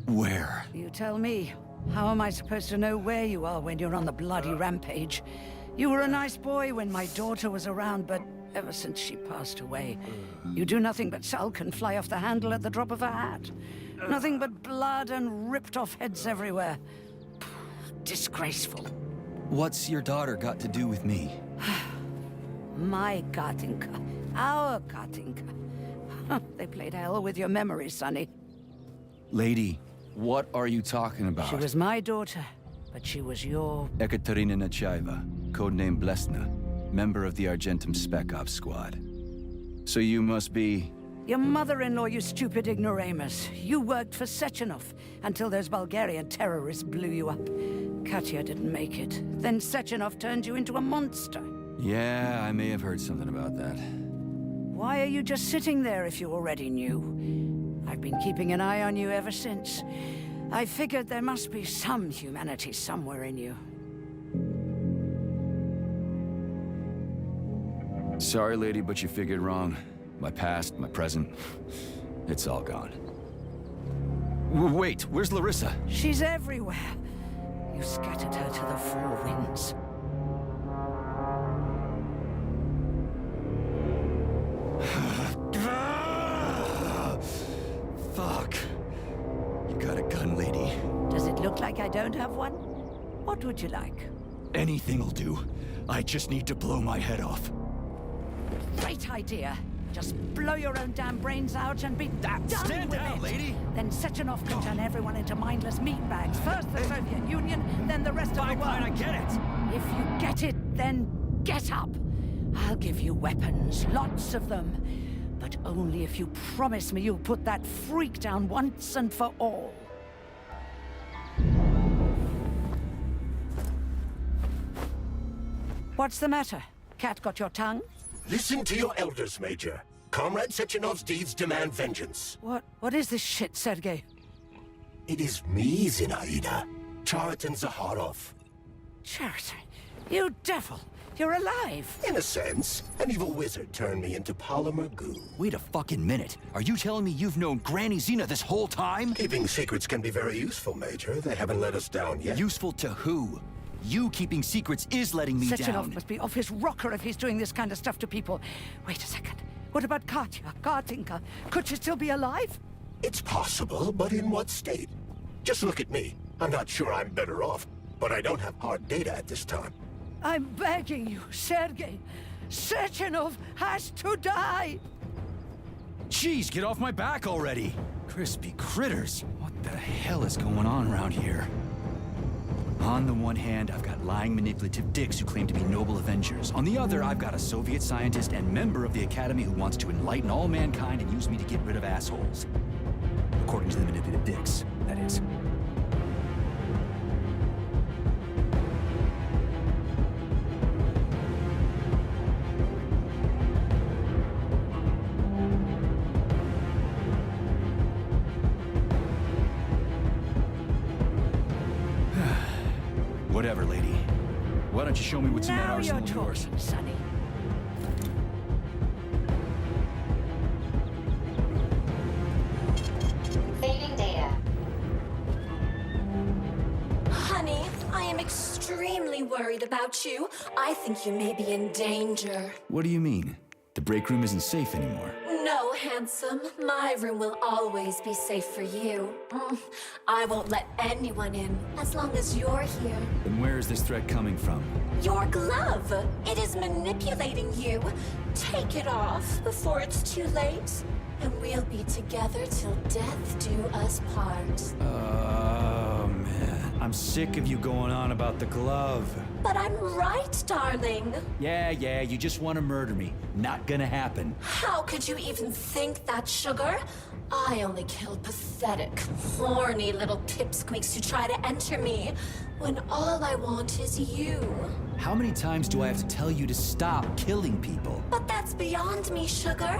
Where? You tell me. How am I supposed to know where you are when you're on the bloody rampage? You were a nice boy when my daughter was around, but ever since she passed away, you do nothing but sulk and fly off the handle at the drop of a hat. Nothing but blood and ripped off heads everywhere. Disgraceful. What's your daughter got to do with me? My Katinka. Our Katinka. They played hell with your memory, Sonny. Lady, what are you talking about? She was my daughter, but she was your... Ekaterina Nechaeva, codename Blesna, member of the Argentum Spec Ops squad. So you must be... Your mother-in-law, you stupid ignoramus. You worked for Sechenov until those Bulgarian terrorists blew you up. Katya didn't make it. Then Sechenov turned you into a monster. Yeah, I may have heard something about that. Why are you just sitting there if you already knew? I've been keeping an eye on you ever since. I figured there must be some humanity somewhere in you. Sorry, lady, but you figured wrong. My past, my present, it's all gone. Wait, where's Larissa? She's everywhere. You scattered her to the four winds. Fuck. You got a gun, lady. Does it look like I don't have one? What would you like? Anything'll do. I just need to blow my head off. Great idea. Just blow your own damn brains out and be done Stand with down, it. lady! Then Sechenov can turn everyone into mindless meatbags. First the Soviet Union, then the rest of the world. Fine, I get it! If you get it, then get up. I'll give you weapons, lots of them. But only if you promise me you'll put that freak down once and for all. What's the matter? Cat got your tongue? Listen to your elders, Major. Comrade Sechenov's deeds demand vengeance. What is this shit, Sergei? It is me, Zinaida. Chariton Zakharov. Chariton, you devil! You're alive! In a sense, an evil wizard turned me into polymer goo. Wait a fucking minute. Are you telling me you've known Granny Zena this whole time? Keeping secrets can be very useful, Major. They haven't let us down yet. Useful to who? You keeping secrets is letting me Sechenov down. must be off his rocker if he's doing this kind of stuff to people. Wait a second. What about Katya, Kartinka? Could she still be alive? It's possible, but in what state? Just look at me. I'm not sure I'm better off, but I don't have hard data at this time. I'm begging you, Sergei. Sechenov has to die! Jeez, get off my back already! Crispy critters. What the hell is going on around here? On the one hand, I've got lying, manipulative dicks who claim to be noble Avengers. On the other, I've got a Soviet scientist and member of the Academy who wants to enlighten all mankind and use me to get rid of assholes. According to the manipulative dicks, that is. Whatever, lady. Why don't you show me what's in that Now arsenal you're of yours? talking, Sonny. Saving data. Honey, I am extremely worried about you. I think you may be in danger. What do you mean? The break room isn't safe anymore. No, handsome. My room will always be safe for you. I won't let anyone in as long as you're here. Then where is this threat coming from? Your glove. It is manipulating you. Take it off before it's too late, and we'll be together till death do us part. Oh, man. I'm sick of you going on about the glove. But I'm right, darling. Yeah, you just want to murder me. Not gonna happen. How could you even think that, sugar? I only kill pathetic, horny little pipsqueaks who try to enter me, when all I want is you. How many times do I have to tell you to stop killing people? But that's beyond me, sugar.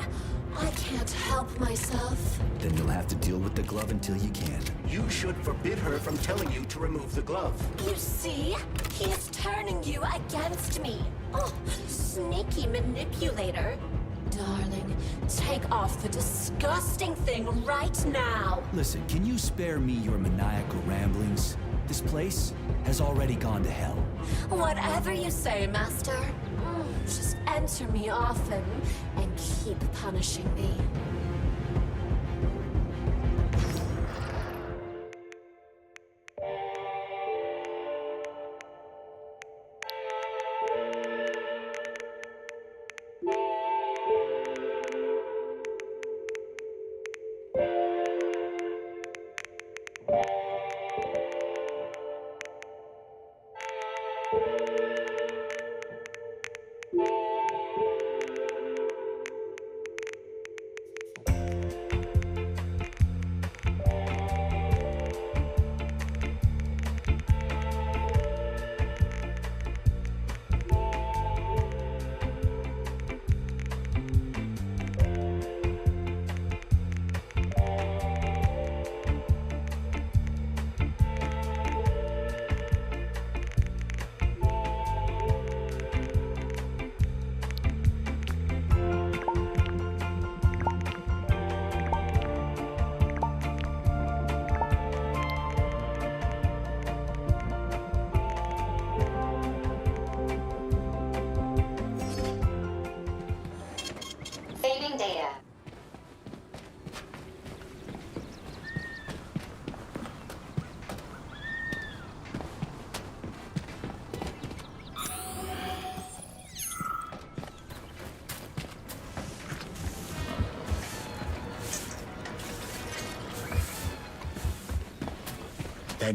I can't help myself. Then you'll have to deal with the glove until you can. You should forbid her from telling you to remove the glove. You see? He is turning you against me. Oh, sneaky manipulator. Darling, take off the disgusting thing right now. Listen, can you spare me your maniacal ramblings? This place has already gone to hell. Whatever you say, Master. Just enter me often and keep punishing me.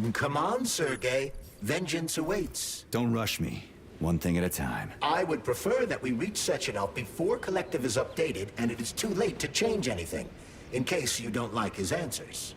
Then come on, Sergei. Vengeance awaits. Don't rush me. One thing at a time. I would prefer that we reach Sechenov before Collective is updated and it is too late to change anything, in case you don't like his answers.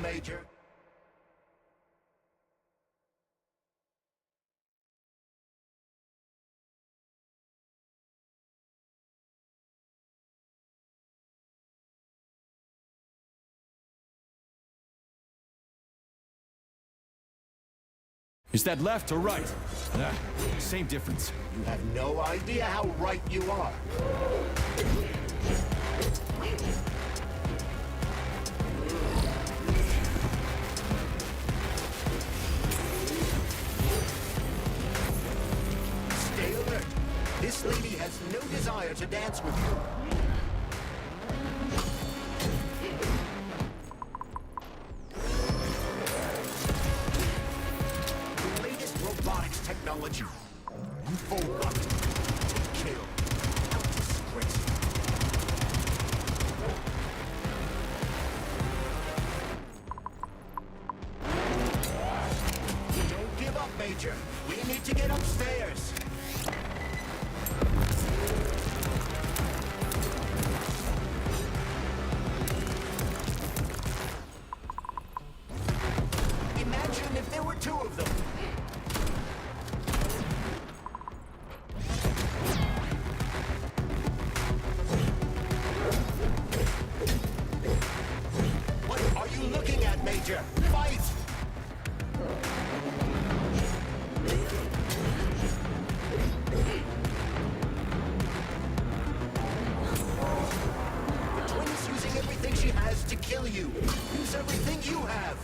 Major. Is that left or right? Same difference. You have no idea how right you are. Stay alert. This lady has no desire to dance with you. Technology. Full run. Kill. Disgrace. Don't give up, Major. We need to get upstairs. Imagine if there were two of them. Major, fight! The twin is using everything she has to kill you. Use everything you have.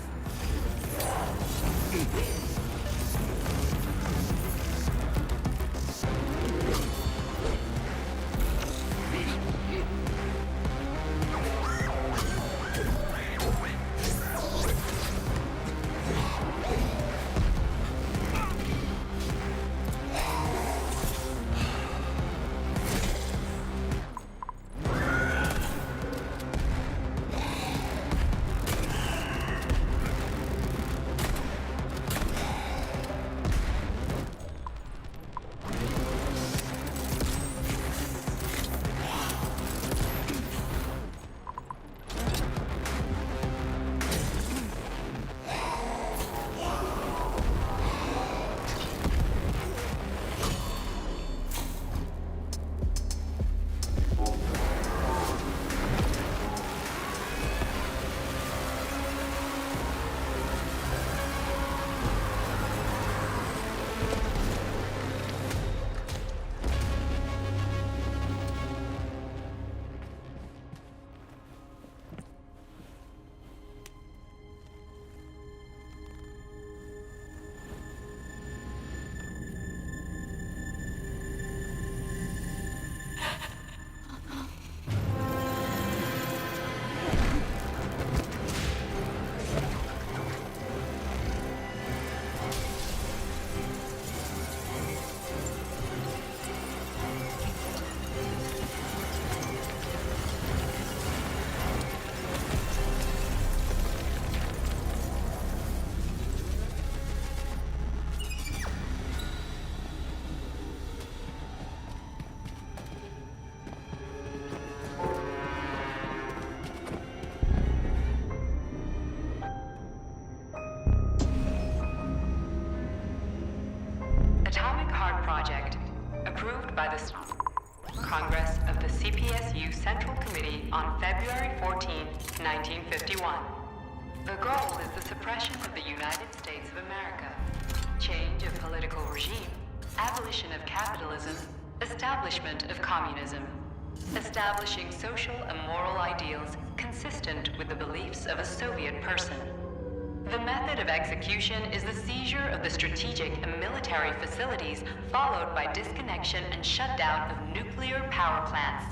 Project, approved by the Congress of the CPSU Central Committee on February 14, 1951. The goal is the suppression of the United States of America, change of political regime, abolition of capitalism, establishment of communism. establishing social and moral ideals consistent with the beliefs of a Soviet person. The method of execution is the seizure of the strategic and military facilities, followed by disconnection and shutdown of nuclear power plants.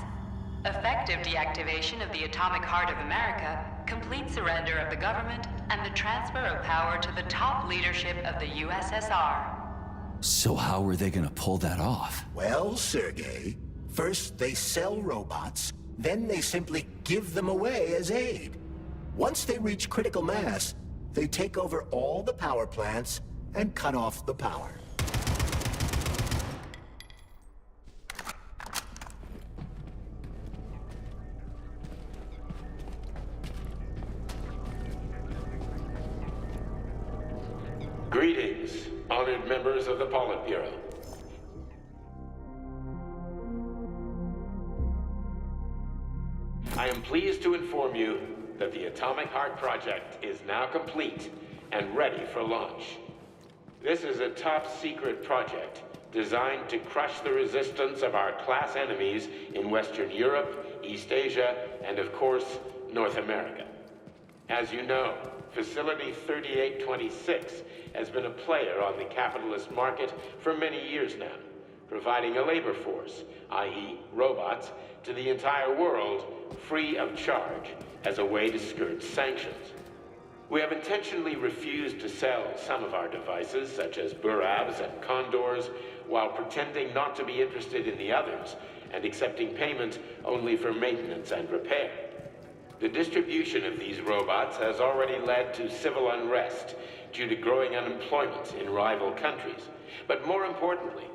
Effective deactivation of the atomic heart of America, complete surrender of the government, and the transfer of power to the top leadership of the USSR. So how are they gonna pull that off? Well, Sergei, first they sell robots, then they simply give them away as aid. Once they reach critical mass, they take over all the power plants and cut off the power. Greetings, honored members of the Politburo. I am pleased to inform you that the Atomic Heart Project is now complete and ready for launch. This is a top-secret project designed to crush the resistance of our class enemies in Western Europe, East Asia, and of course, North America. As you know, Facility 3826 has been a player on the capitalist market for many years now, providing a labor force, i.e. robots, to the entire world free of charge as a way to skirt sanctions. We have intentionally refused to sell some of our devices, such as Buravs and Condors, while pretending not to be interested in the others and accepting payment only for maintenance and repair. The distribution of these robots has already led to civil unrest due to growing unemployment in rival countries. But more importantly,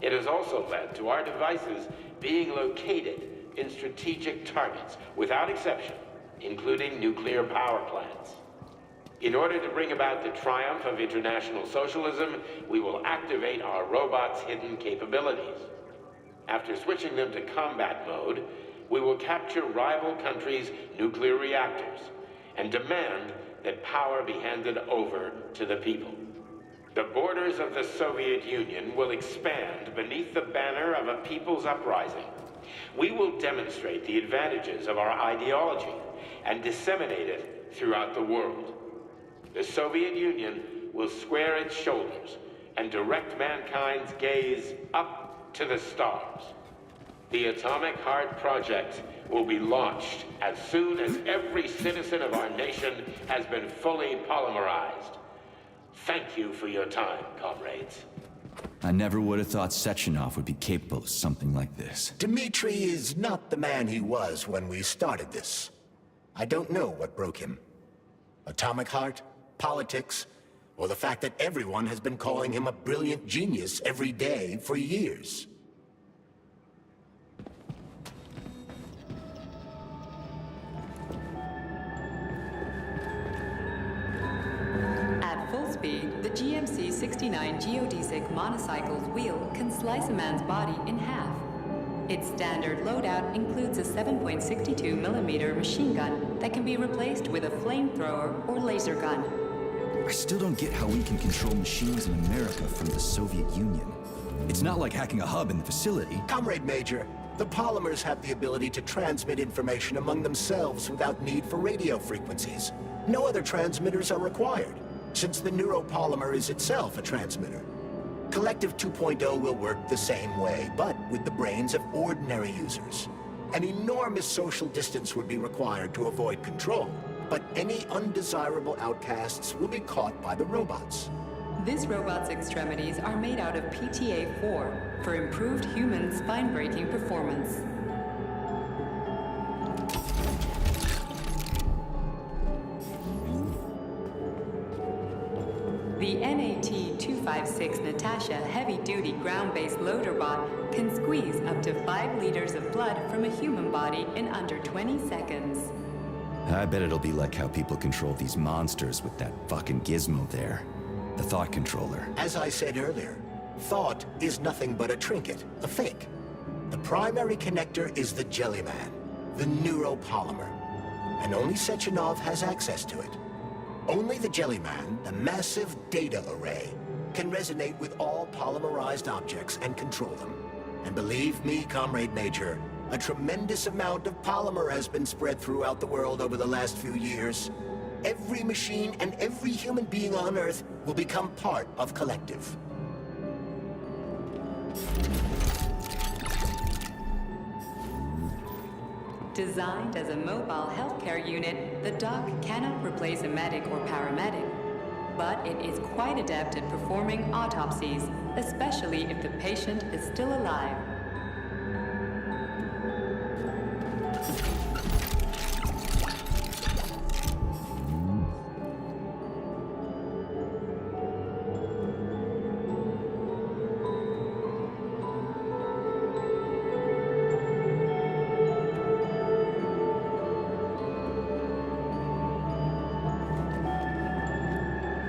it has also led to our devices being located in strategic targets without exception, including nuclear power plants. In order to bring about the triumph of international socialism, we will activate our robots' hidden capabilities. After switching them to combat mode, we will capture rival countries' nuclear reactors and demand that power be handed over to the people. The borders of the Soviet Union will expand beneath the banner of a people's uprising. We will demonstrate the advantages of our ideology and disseminate it throughout the world. The Soviet Union will square its shoulders and direct mankind's gaze up to the stars. The Atomic Heart Project will be launched as soon as every citizen of our nation has been fully polymerized. Thank you for your time, comrades. I never would have thought Sechenov would be capable of something like this. Dmitri is not the man he was when we started this. I don't know what broke him. Atomic Heart, politics, or the fact that everyone has been calling him a brilliant genius every day for years. At full speed, the GMC-69 geodesic monocycle's wheel can slice a man's body in half. Its standard loadout includes a 7.62mm machine gun that can be replaced with a flamethrower or laser gun. I still don't get how we can control machines in America from the Soviet Union. It's not like hacking a hub in the facility. Comrade Major, the polymers have the ability to transmit information among themselves without need for radio frequencies. No other transmitters are required, since the neuropolymer is itself a transmitter. Collective 2.0 will work the same way, but with the brains of ordinary users. An enormous social distance would be required to avoid control, but any undesirable outcasts will be caught by the robots. This robot's extremities are made out of PTA-4 for improved human spine-breaking performance. The NAT-256 Natasha heavy-duty ground-based loader bot can squeeze up to 5 liters of blood from a human body in under 20 seconds. I bet it'll be like how people control these monsters with that fucking gizmo there. The thought controller. As I said earlier, thought is nothing but a trinket, a fake. The primary connector is the Jellyman, the neuropolymer, and only Sechenov has access to it. Only the Jellyman, the massive data array, can resonate with all polymerized objects and control them. And believe me, Comrade Major, A tremendous amount of polymer has been spread throughout the world over the last few years. Every machine and every human being on Earth will become part of Collective. Designed as a mobile healthcare unit, the dock cannot replace a medic or paramedic. But it is quite adept at performing autopsies, especially if the patient is still alive.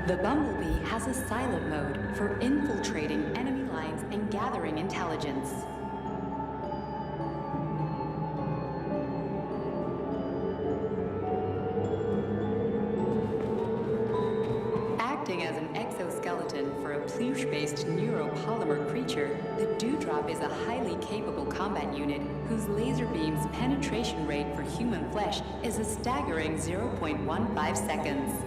The Bumblebee has a silent mode for infiltrating enemy lines and gathering intelligence. Acting as an exoskeleton for a pluche-based neuropolymer creature, the Dewdrop is a highly capable combat unit whose laser beam's penetration rate for human flesh is a staggering 0.15 seconds.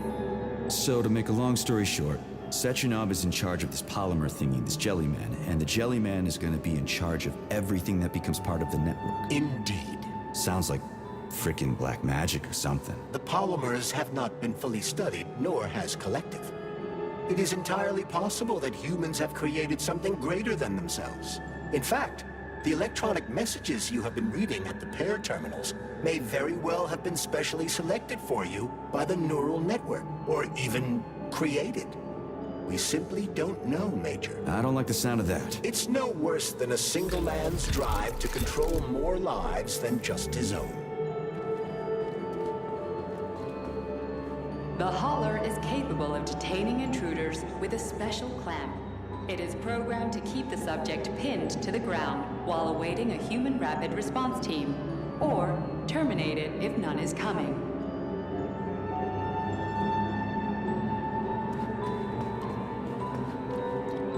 So, to make a long story short, Sechenov is in charge of this polymer thingy, this Jellyman, and the Jellyman is gonna be in charge of everything that becomes part of the network. Indeed. Sounds like frickin' black magic or something. The polymers have not been fully studied, nor has Collective. It is entirely possible that humans have created something greater than themselves. In fact, the electronic messages you have been reading at the pair terminals may very well have been specially selected for you by the neural network, or even created. We simply don't know, Major. I don't like the sound of that. It's no worse than a single man's drive to control more lives than just his own. The Hauler is capable of detaining intruders with a special clamp. It is programmed to keep the subject pinned to the ground while awaiting a human rapid response team, or terminate it if none is coming.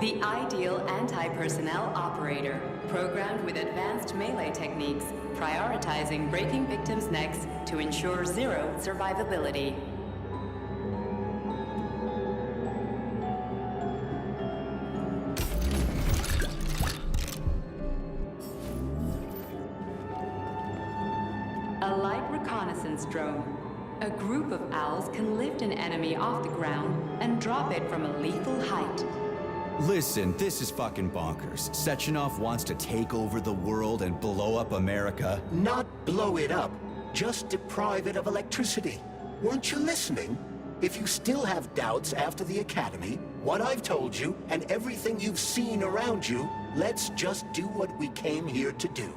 The ideal anti-personnel operator, programmed with advanced melee techniques, prioritizing breaking victims' necks to ensure zero survivability. A light reconnaissance drone. A group of owls can lift an enemy off the ground and drop it from a lethal height. Listen, this is fucking bonkers. Sechenov wants to take over the world and blow up America. Not blow it up, just deprive it of electricity. Weren't you listening? If you still have doubts after the Academy, what I've told you, and everything you've seen around you, let's just do what we came here to do.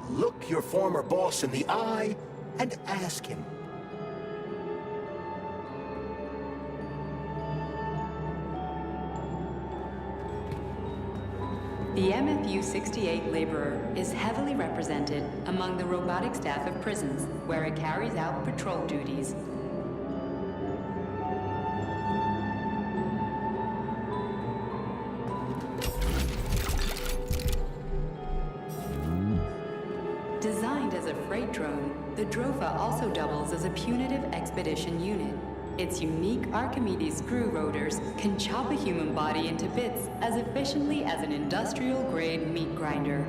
Look your former boss in the eye and ask him. The MFU-68 Laborer is heavily represented among the robotic staff of prisons, where it carries out patrol duties. Designed as a freight drone, the Drofa also doubles as a punitive expedition unit. Its unique Archimedes screw rotors can chop a human body into bits as efficiently as an industrial-grade meat grinder.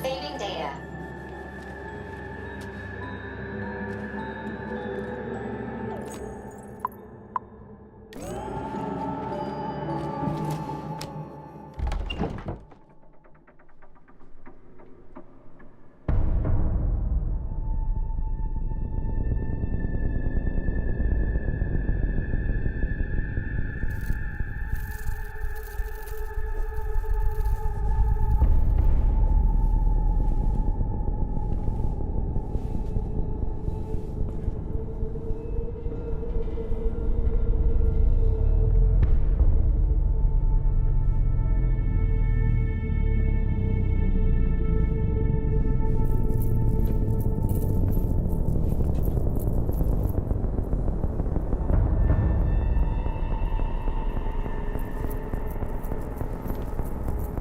Saving data.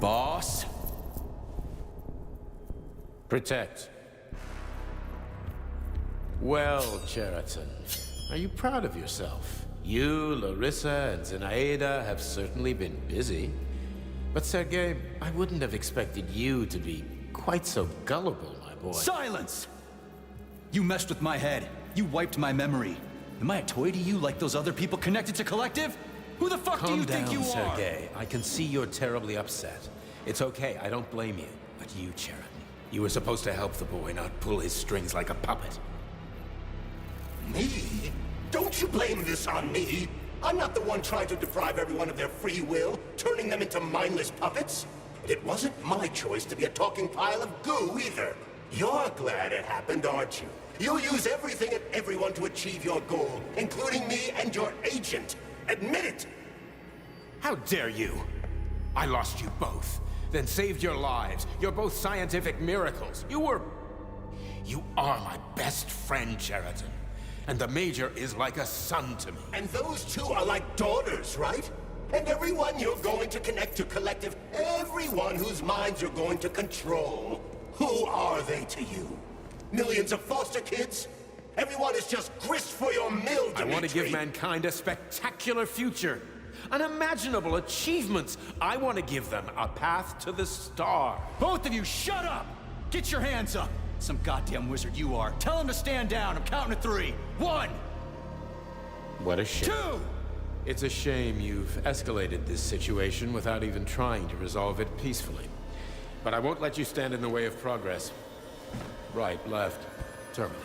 Boss? Protect. Well, Cheriton, are you proud of yourself? You, Larissa, and Zenaida have certainly been busy. But Sergei, I wouldn't have expected you to be quite so gullible, my boy. Silence! You messed with my head. You wiped my memory. Am I a toy to you like those other people connected to Collective? Who the fuck do you think you are? Calm down, Sergei. I can see you're terribly upset. It's okay, I don't blame you. But you, Cheriton, you were supposed to help the boy, not pull his strings like a puppet. Me? Don't you blame this on me? I'm not the one trying to deprive everyone of their free will, turning them into mindless puppets. It wasn't my choice to be a talking pile of goo either. You're glad it happened, aren't you? You'll use everything and everyone to achieve your goal, including me and your agent. Admit it! How dare you? I lost you both, then saved your lives. You're both scientific miracles. You are my best friend, Cheriton. And the Major is like a son to me. And those two are like daughters, right? And everyone you're going to connect to Collective, everyone whose minds you're going to control, who are they to you? Millions of foster kids? Everyone is just grist for your mill, Dimitri. I want to give mankind a spectacular future. Unimaginable achievements. I want to give them a path to the star. Both of you, shut up! Get your hands up! Some goddamn wizard you are. Tell him to stand down. I'm counting to 3. 1! What a shame. 2! It's a shame you've escalated this situation without even trying to resolve it peacefully. But I won't let you stand in the way of progress. Right, left, terminate.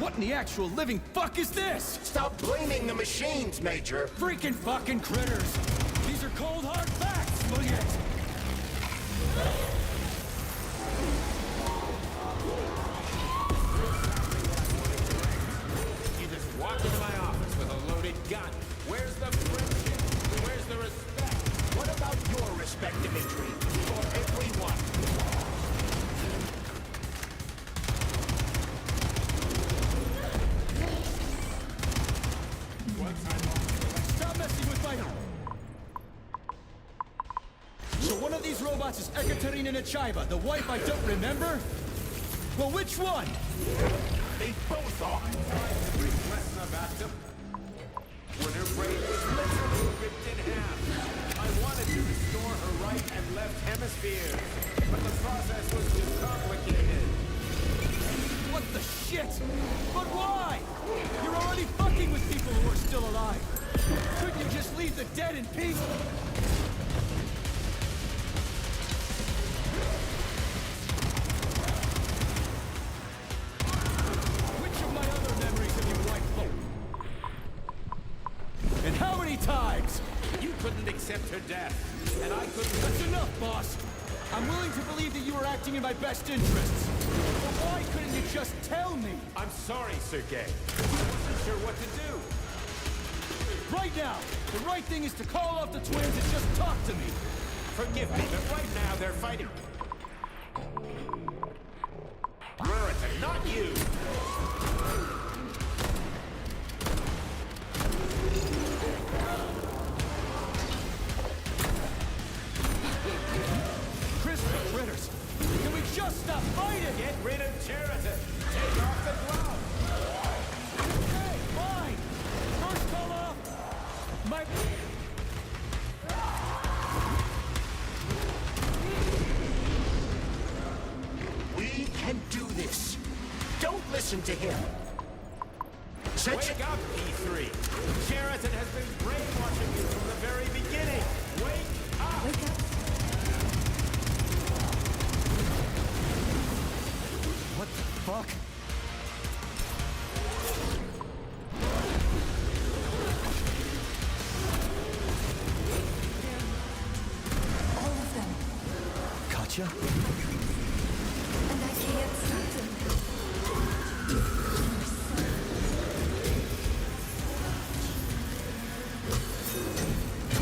What in the actual living fuck is this? Stop blaming the machines, Major. Freaking fucking critters. These are cold hard facts, will you? You just walked into my office with a loaded gun. Where's the friendship? Where's the respect? What about your respect, Dimitri? For everyone. Stop messing with my... So one of these robots is Ekaterina Nechaeva, the wife I don't remember? Well, which one? They both are. When her brain was literally ripped in half. I wanted to restore her right and left hemispheres, but the process was too complicated. What the shit? But why? You're already fucking with people who are still alive. Couldn't you just leave the dead in peace? Which of my other memories have you wiped? And how many times? You couldn't accept her death, and I couldn't... That's enough, boss. I'm willing to believe that you were acting acting in my best interests. But why couldn't you just tell me? I'm sorry, Sergei. I wasn't sure what to do. Right now, the right thing is to call off the twins and just talk to me. Forgive me, but right now they're fighting. Ruritan, not you! Christopher critters! Can we just stop fighting? Get rid of Cheriton! Take off the glove! Okay, fine! First call off! My... We can do this. Don't listen to him. Wake up, P3! Cheriton has been brainwashing you from the very beginning! Wake up! Wake up. What the fuck? All of them. Katya? And I can't stop them.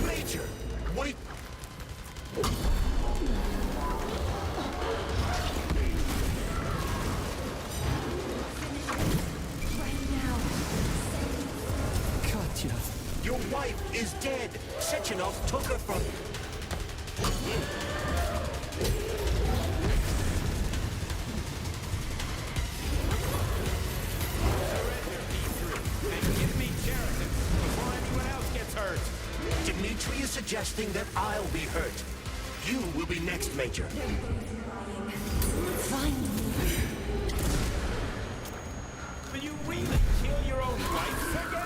Major, wait. Right now. Katya. Your wife is dead. Sechenov took her from you. And give me Cheriton before anyone else gets hurt! Dmitri is suggesting that I'll be hurt. You will be next, Major. Finally. Will you really kill your own wife, Sergei?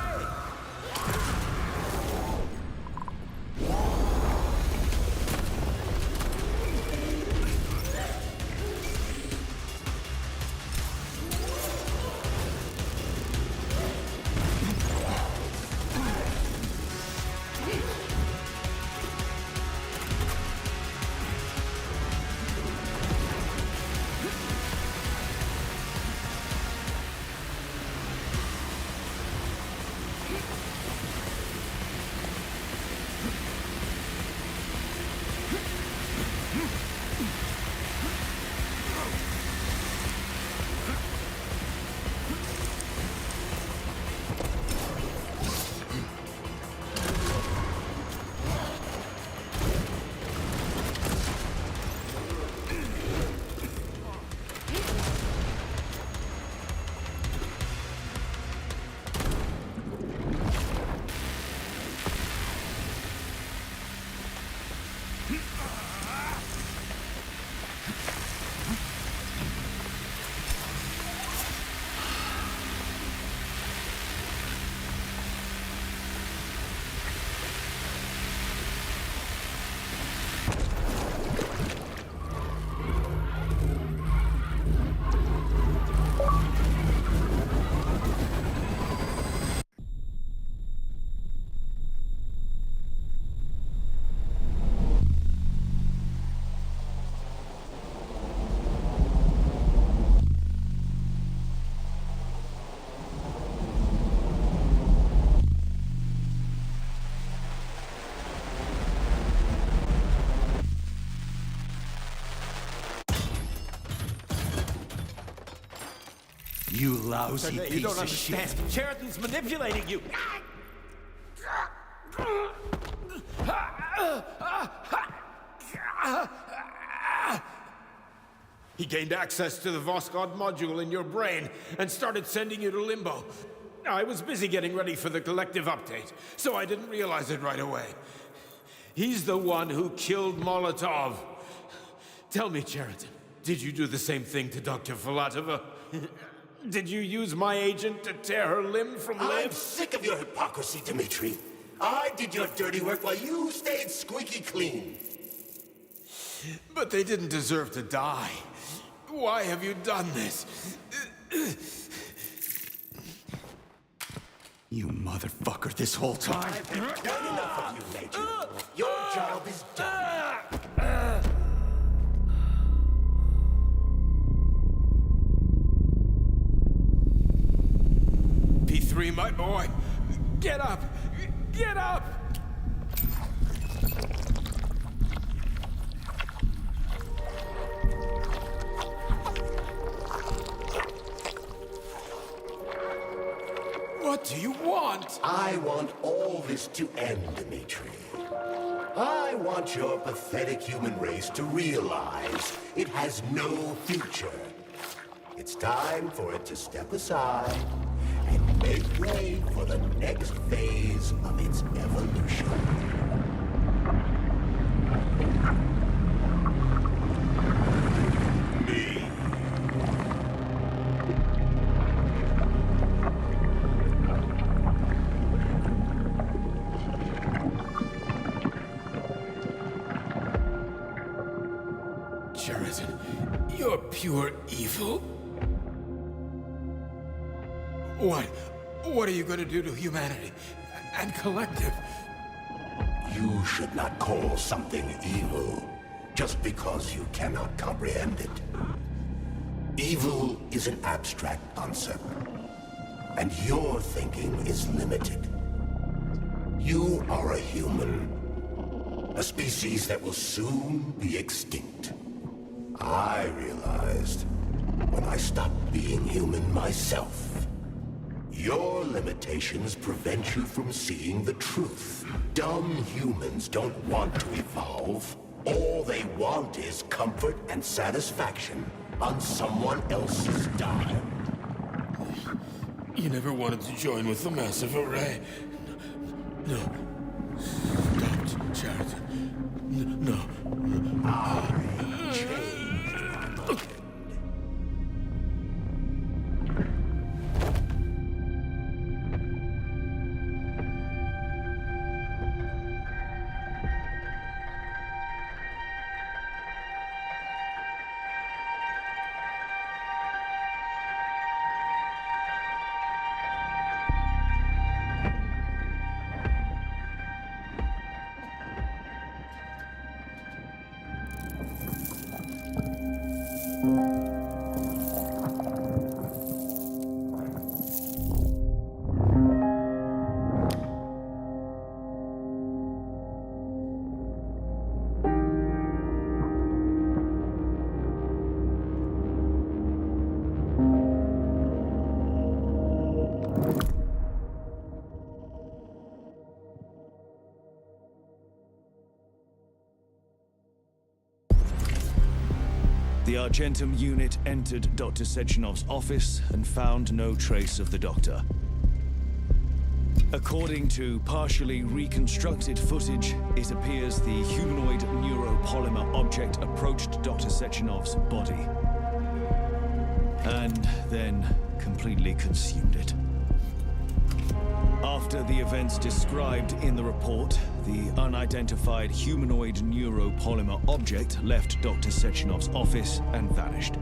You lousy Sergei, piece you don't of understand. shit. Cheriton's manipulating you. He gained access to the Voskhod module in your brain and started sending you to Limbo. I was busy getting ready for the collective update, so I didn't realize it right away. He's the one who killed Molotov. Tell me, Cheriton, did you do the same thing to Dr. Filatova? Did you use my agent to tear her limb from limb? I'm sick of your hypocrisy, Dmitri. I did your dirty work while you stayed squeaky clean. But they didn't deserve to die. Why have you done this? You motherfucker, this whole time. I've had done enough of you, Major. Your job is done. 73, my boy. Get up! Get up! What do you want? I want all this to end, Dimitri. I want your pathetic human race to realize it has no future. It's time for it to step aside and make way for the next phase of its evolution. Me. Sheridan, you're pure evil. What are you going to do to humanity and Collective? You should not call something evil just because you cannot comprehend it. Evil is an abstract concept, and your thinking is limited. You are a human, a species that will soon be extinct. I realized when I stopped being human myself. Your limitations prevent you from seeing the truth. Dumb humans don't want to evolve. All they want is comfort and satisfaction on someone else's dime. You never wanted to join with the massive array. No. Don't, Sheridan. No. I changed. The Argentum unit entered Dr. Sechenov's office and found no trace of the doctor. According to partially reconstructed footage, it appears the humanoid neuropolymer object approached Dr. Sechenov's body and then completely consumed it. After the events described in the report, the unidentified humanoid neuropolymer object left Dr. Sechenov's office and vanished.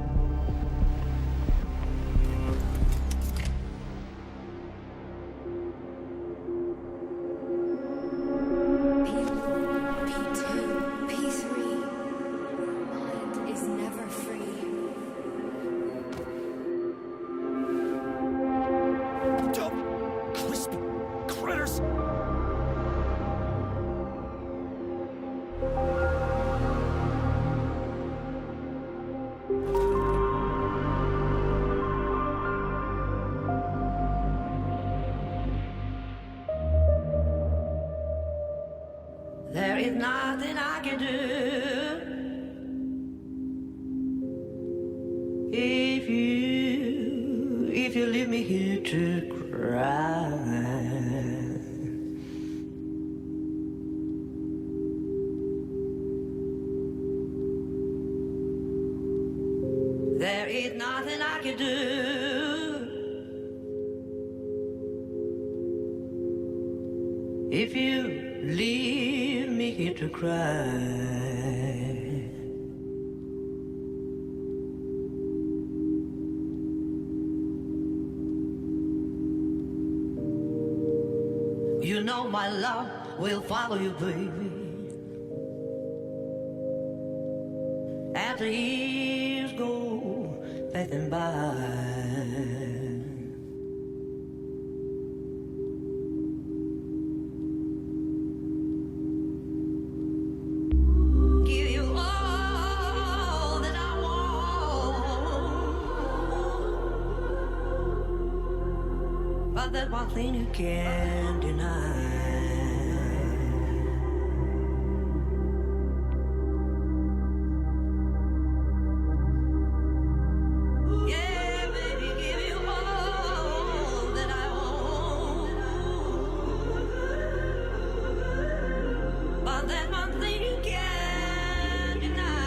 P2, P3. Your mind is never free. Dumb, crispy critters! There is nothing I can do if you leave me here to cry. There is nothing I can do if you leave me here to cry. You know my love will follow you, baby. As the years go passing by, But there's one thing you can't deny. Yeah, baby, give you all that I own. But there's one thing you can't deny.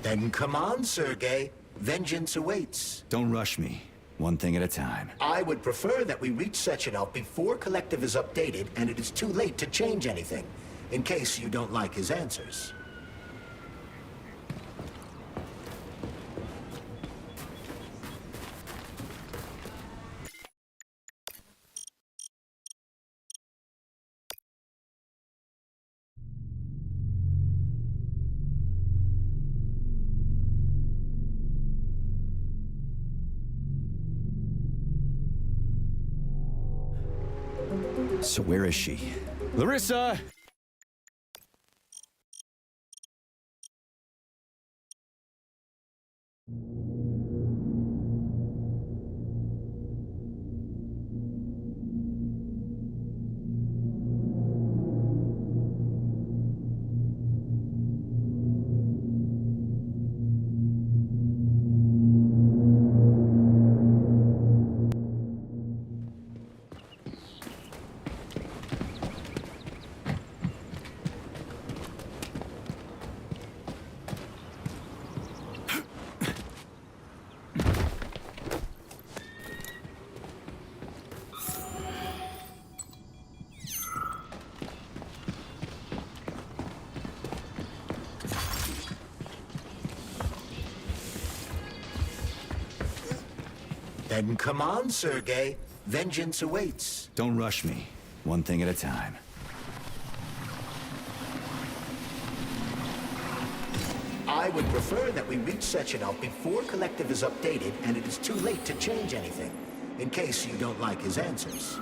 Then come on, Sergei. Vengeance awaits. Don't rush me. One thing at a time. I would prefer that we reach Sechenov before Collective is updated and it is too late to change anything, in case you don't like his answers. So where is she? Larissa! Then come on, Sergei. Vengeance awaits. Don't rush me. One thing at a time. I would prefer that we reach Sechenov before Collective is updated and it is too late to change anything, in case you don't like his answers.